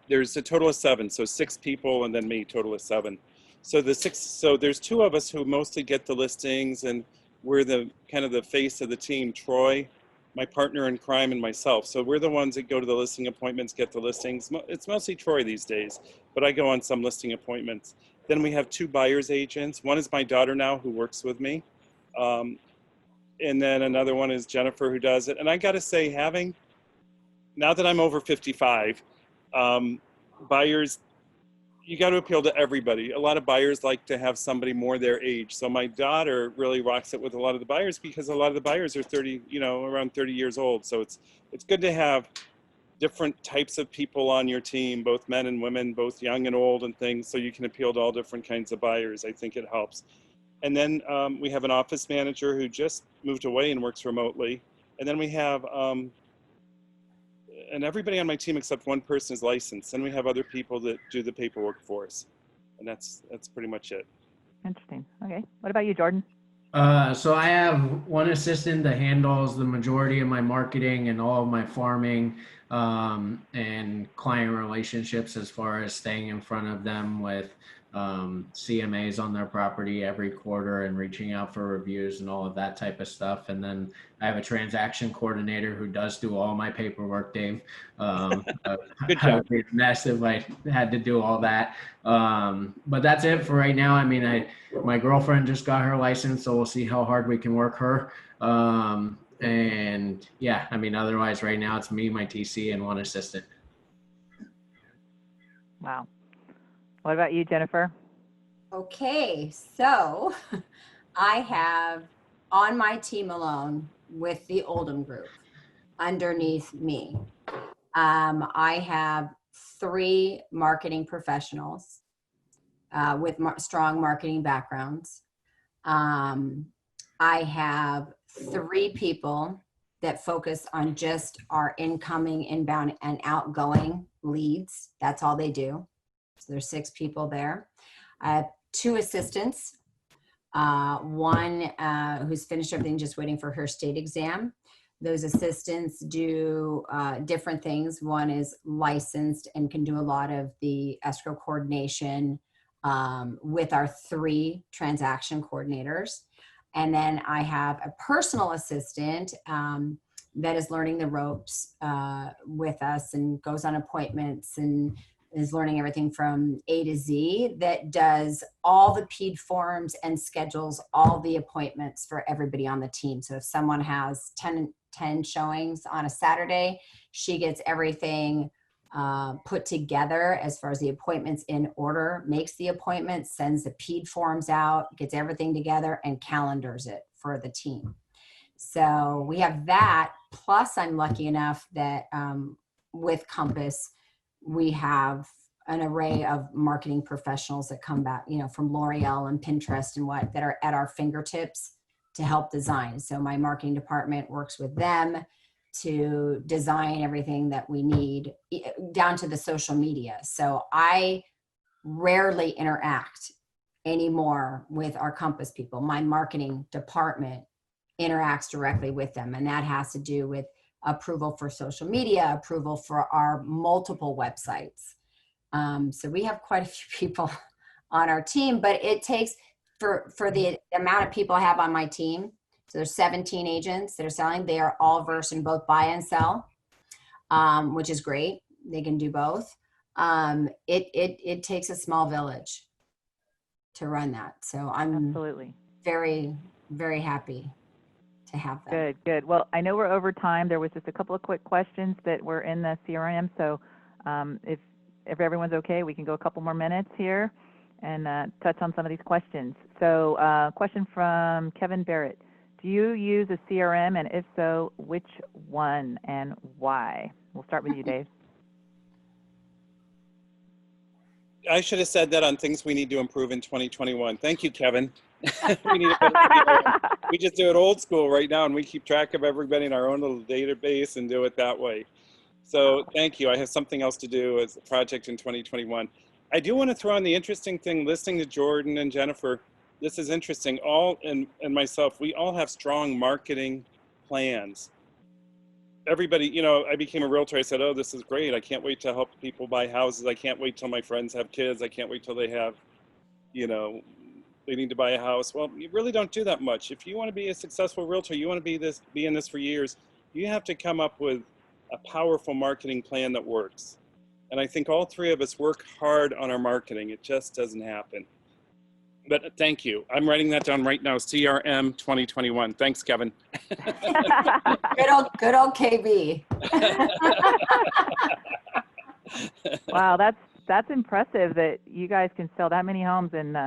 there's a total of 7. So 6 people and then me, total of 7. So there's 2 of us who mostly get the listings, and we're the kind of the face of the team, Troy, my partner in crime, and myself. So we're the ones that go to the listing appointments, get the listings. It's mostly Troy these days, but I go on some listing appointments. Then we have 2 buyer's agents. One is my daughter now, who works with me. And then another one is Jennifer, who does it. And I got to say, now that I'm over 55, buyers, you got to appeal to everybody. A lot of buyers like to have somebody more their age. So my daughter really rocks it with a lot of the buyers, because a lot of the buyers are 30, around 30 years old. So it's good to have different types of people on your team, both men and women, both young and old and things, so you can appeal to all different kinds of buyers. I think it helps. And then we have an office manager who just moved away and works remotely. And then we have, and everybody on my team except one person is licensed. And we have other people that do the paperwork for us. And that's pretty much it. Interesting. Okay. What about you, Jordan? So I have one assistant that handles the majority of my marketing and all of my farming and client relationships, as far as staying in front of them with CMAs on their property every quarter and reaching out for reviews and all of that type of stuff. And then I have a transaction coordinator who does do all my paperwork, Dave. Good job. I would be a mess if I had to do all that. But that's it for right now. I mean, my girlfriend just got her license, so we'll see how hard we can work her. And yeah, I mean, otherwise right now it's me, my TC, and one assistant. Wow. What about you, Jennifer? Okay, so I have on my team alone with the Oldham group underneath me, I have 3 marketing professionals with strong marketing backgrounds. I have 3 people that focus on just our incoming, inbound, and outgoing leads. That's all they do. So there's 6 people there. I have 2 assistants. One who's finished everything, just waiting for her state exam. Those assistants do different things. One is licensed and can do a lot of the escrow coordination with our 3 transaction coordinators. And then I have a personal assistant that is learning the ropes with us and goes on appointments and is learning everything from A to Z, that does all the PED forms and schedules all the appointments for everybody on the team. So if someone has 10 showings on a Saturday, she gets everything put together as far as the appointments in order, makes the appointments, sends the PED forms out, gets everything together, and calendars it for the team. So we have that. Plus, I'm lucky enough that with Compass, we have an array of marketing professionals that come back, from L'Oreal and Pinterest and that are at our fingertips to help design. So my marketing department works with them to design everything that we need down to the social media. So I rarely interact anymore with our Compass people. My marketing department interacts directly with them, and that has to do with approval for social media, approval for our multiple websites. So we have quite a few people on our team, but it takes for the amount of people I have on my team. So there's 17 agents that are selling. They are all versed in both buy and sell, which is great. They can do both. It takes a small village to run that. So I'm Absolutely. very, very happy to have that. Good. Well, I know we're over time. There was just a couple of quick questions that were in the CRM. So if everyone's okay, we can go a couple more minutes here and touch on some of these questions. So question from Kevin Barrett. Do you use a CRM, and if so, which one and why? We'll start with you, Dave. I should have said that on things we need to improve in 2021. Thank you, Kevin. We need a better CRM. We just do it old school right now, and we keep track of everybody in our own little database and do it that way. So thank you. I have something else to do as a project in 2021. I do want to throw in the interesting thing, listening to Jordan and Jennifer. This is interesting. And myself, we all have strong marketing plans. Everybody, you know, I became a realtor. I said, oh, this is great. I can't wait to help people buy houses. I can't wait till my friends have kids. I can't wait till they have, you know, they need to buy a house. Well, you really don't do that much. If you want to be a successful realtor, you want to be in this for years, you have to come up with a powerful marketing plan that works. And I think all three of us work hard on our marketing. It just doesn't happen. But thank you. I'm writing that down right now. CRM 2021. Thanks, Kevin. Good old KB. Wow, that's impressive that you guys can sell that many homes and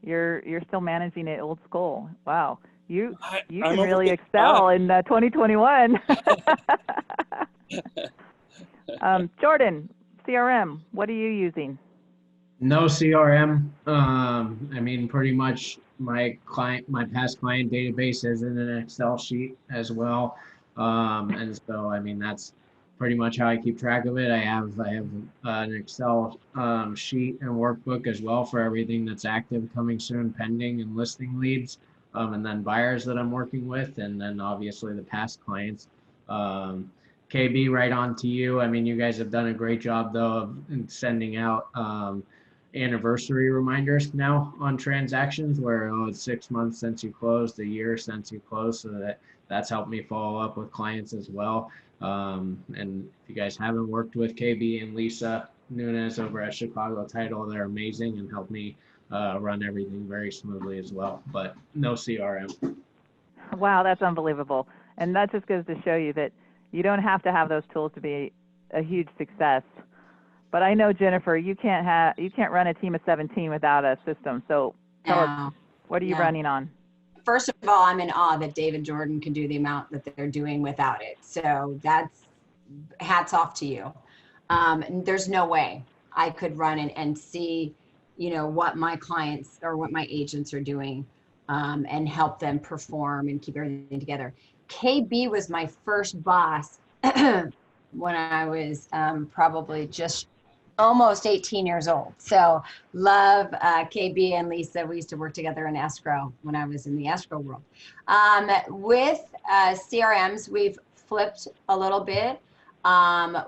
you're still managing it old school. Wow, you can really excel in 2021. Jordan, CRM, what are you using? No CRM. I mean, pretty much my past client database is in an Excel sheet as well. And so, I mean, that's pretty much how I keep track of it. I have an Excel sheet and workbook as well for everything that's active, coming soon, pending, and listing leads, and then buyers that I'm working with, and then obviously the past clients. KB, right on to you. I mean, you guys have done a great job though of sending out anniversary reminders now on transactions where it's 6 months since you closed, a year since you closed, so that's helped me follow up with clients as well. And if you guys haven't worked with KB and Lisa Nunez over at Chicago Title, they're amazing and help me run everything very smoothly as well, but no CRM. Wow, that's unbelievable. And that just goes to show you that you don't have to have those tools to be a huge success. But I know, Jennifer, you can't run a team of 17 without a system. So tell us, what are you running on? First of all, I'm in awe that Dave and Jordan can do the amount that they're doing without it. So that's hats off to you. There's no way I could run and see, you know, what my clients or what my agents are doing and help them perform and keep everything together. KB was my first boss when I was probably just almost 18 years old. So love KB and Lisa. We used to work together in escrow when I was in the escrow world. With CRMs, we've flipped a little bit.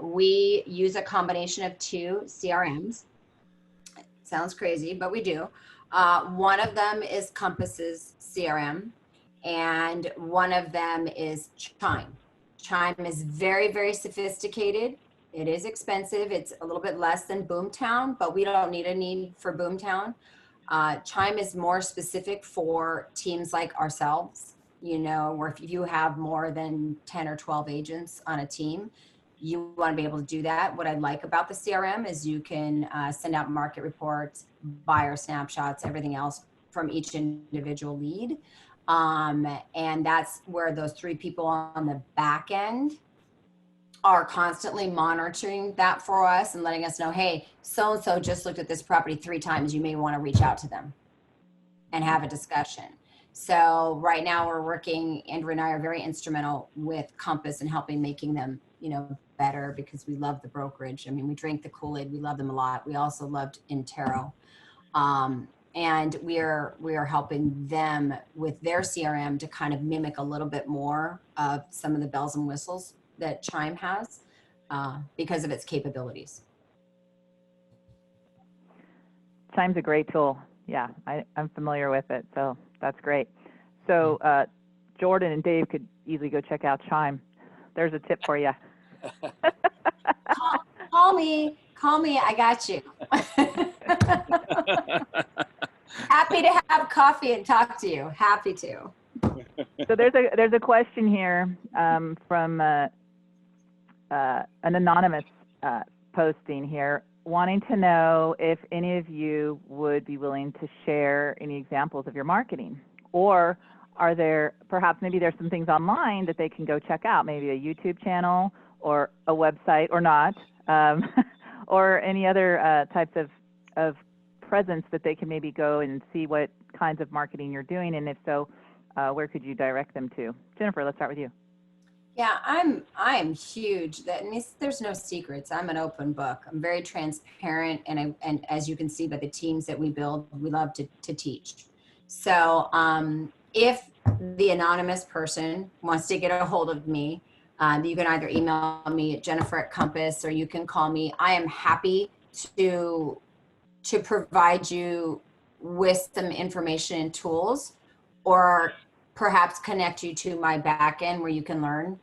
We use a combination of 2 CRMs. Sounds crazy, but we do. One of them is Compass's CRM, and one of them is Chime. Chime is very, very sophisticated. It is expensive. It's a little bit less than Boomtown, but we don't need for Boomtown. Chime is more specific for teams like ourselves, you know, where if you have more than 10 or 12 agents on a team, you want to be able to do that. What I like about the CRM is you can send out market reports, buyer snapshots, everything else from each individual lead. And that's where those 3 people on the back end are constantly monitoring that for us and letting us know, hey, so-and-so just looked at this property 3 times. You may want to reach out to them and have a discussion. So right now we're working, Andrew and I are very instrumental with Compass and helping making them, better, because we love the brokerage. I mean, we drank the Kool-Aid. We love them a lot. We also loved Intero. And we are helping them with their CRM to kind of mimic a little bit more of some of the bells and whistles that Chime has because of its capabilities. Chime's a great tool. Yeah, I'm familiar with it, so that's great. So Jordan and Dave could easily go check out Chime. There's a tip for you. Call me, I got you. Happy to have coffee and talk to you. Happy to. So there's a question here from an anonymous posting here, wanting to know if any of you would be willing to share any examples of your marketing, or are there perhaps maybe there's some things online that they can go check out, maybe a YouTube channel or a website or not, or any other types of presence that they can maybe go and see what kinds of marketing you're doing, and if so, where could you direct them to? Jennifer, let's start with you. Yeah, I'm huge. That means there's no secrets. I'm an open book. I'm very transparent, and as you can see by the teams that we build, we love to teach. So if the anonymous person wants to get a hold of me, you can either email me at Jennifer@Compass, or you can call me. I am happy to provide you with some information and tools, or perhaps connect you to my back end where you can learn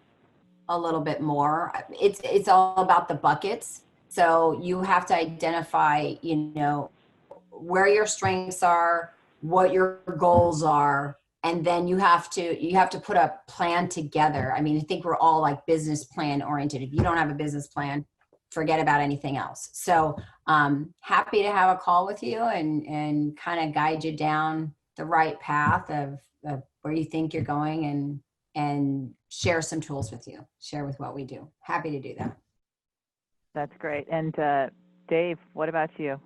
a little bit more. It's all about the buckets. So you have to identify, where your strengths are, what your goals are, and then you have to put a plan together. I mean, I think we're all like business plan oriented. If you don't have a business plan, forget about anything else. So happy to have a call with you and kind of guide you down the right path of where you think you're going, and share some tools with you, share with what we do. Happy to do that. That's great. And Dave, what about you?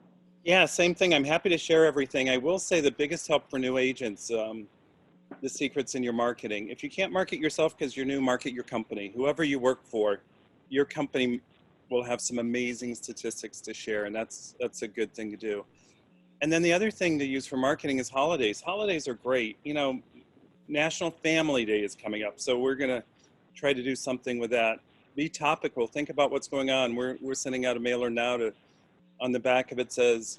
Yeah, same thing. I'm happy to share everything. I will say the biggest help for new agents, the secret's in your marketing. If you can't market yourself because you're new, market your company. Whoever you work for, your company will have some amazing statistics to share, and that's a good thing to do. And then the other thing to use for marketing is holidays. Holidays are great. National Family Day is coming up, so we're going to try to do something with that. Be topical. Think about what's going on. We're sending out a mailer now on the back of it says,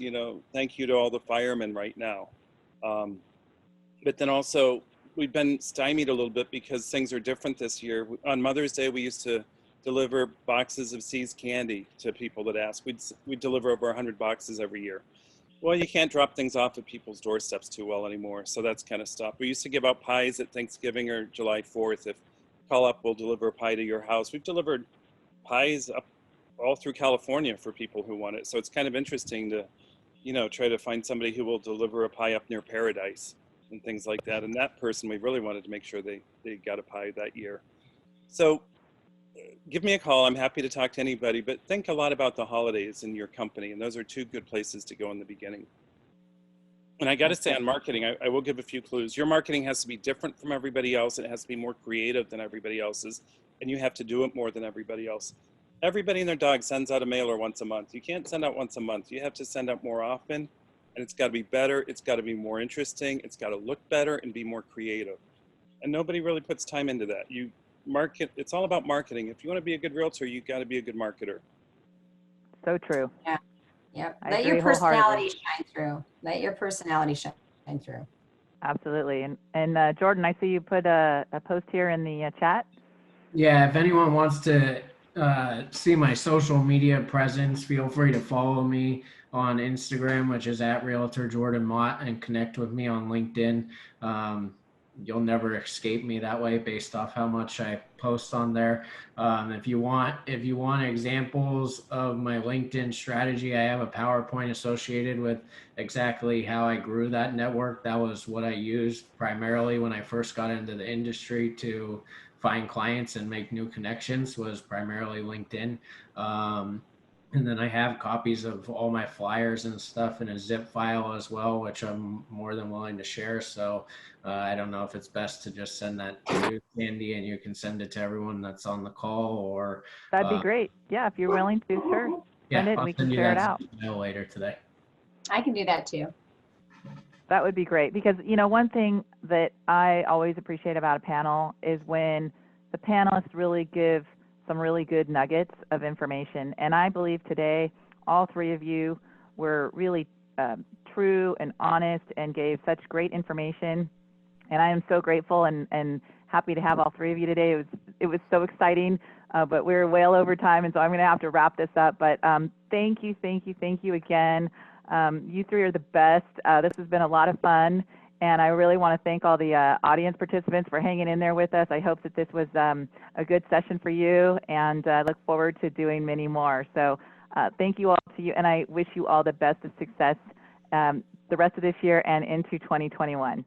thank you to all the firemen right now. But then also, we've been stymied a little bit because things are different this year. On Mother's Day, we used to deliver boxes of See's candy to people that asked. We'd deliver over 100 boxes every year. Well, you can't drop things off at people's doorsteps too well anymore, so that's kind of stopped. We used to give out pies at Thanksgiving or July 4th. If call up, we'll deliver a pie to your house. We've delivered pies up all through California for people who want it. So it's kind of interesting to, try to find somebody who will deliver a pie up near Paradise and things like that. And that person, we really wanted to make sure they got a pie that year. So give me a call. I'm happy to talk to anybody, but think a lot about the holidays in your company. And those are two good places to go in the beginning. And I got to say on marketing, I will give a few clues. Your marketing has to be different from everybody else. It has to be more creative than everybody else's. And you have to do it more than everybody else. Everybody and their dog sends out a mailer once a month. You can't send out once a month. You have to send out more often. And it's got to be better. It's got to be more interesting. It's got to look better and be more creative. And nobody really puts time into that. You market, it's all about marketing. If you want to be a good realtor, you got to be a good marketer. So true. Yeah. Yep. I Let agree your personality wholeheartedly. shine through. Let your personality shine through. Absolutely. And Jordan, I see you put a post here in the chat. Yeah, if anyone wants to see my social media presence, feel free to follow me on Instagram, which is @RealtorJordanMott, and connect with me on LinkedIn. You'll never escape me that way based off how much I post on there. If you want examples of my LinkedIn strategy, I have a PowerPoint associated with exactly how I grew that network. That was what I used primarily when I first got into the industry to find clients and make new connections, was primarily LinkedIn. And then I have copies of all my flyers and stuff in a zip file as well, which I'm more than willing to share. So I don't know if it's best to just send that to you, Sandy, and you can send it to everyone that's on the call, or That'd be great. Yeah, if you're willing to, sure. Send yeah, it and I'll we send can you share it that out. email later today. I can do that too. That would be great because, you know, one thing that I always appreciate about a panel is when the panelists really give some really good nuggets of information. And I believe today all three of you were really true and honest and gave such great information. And I am so grateful and happy to have all three of you today. It was so exciting, but we're well over time, and so I'm going to have to wrap this up. But thank you again. You three are the best. This has been a lot of fun, and I really want to thank all the audience participants for hanging in there with us. I hope that this was a good session for you, and I look forward to doing many more. So thank you all to you, and I wish you all the best of success the rest of this year and into 2021.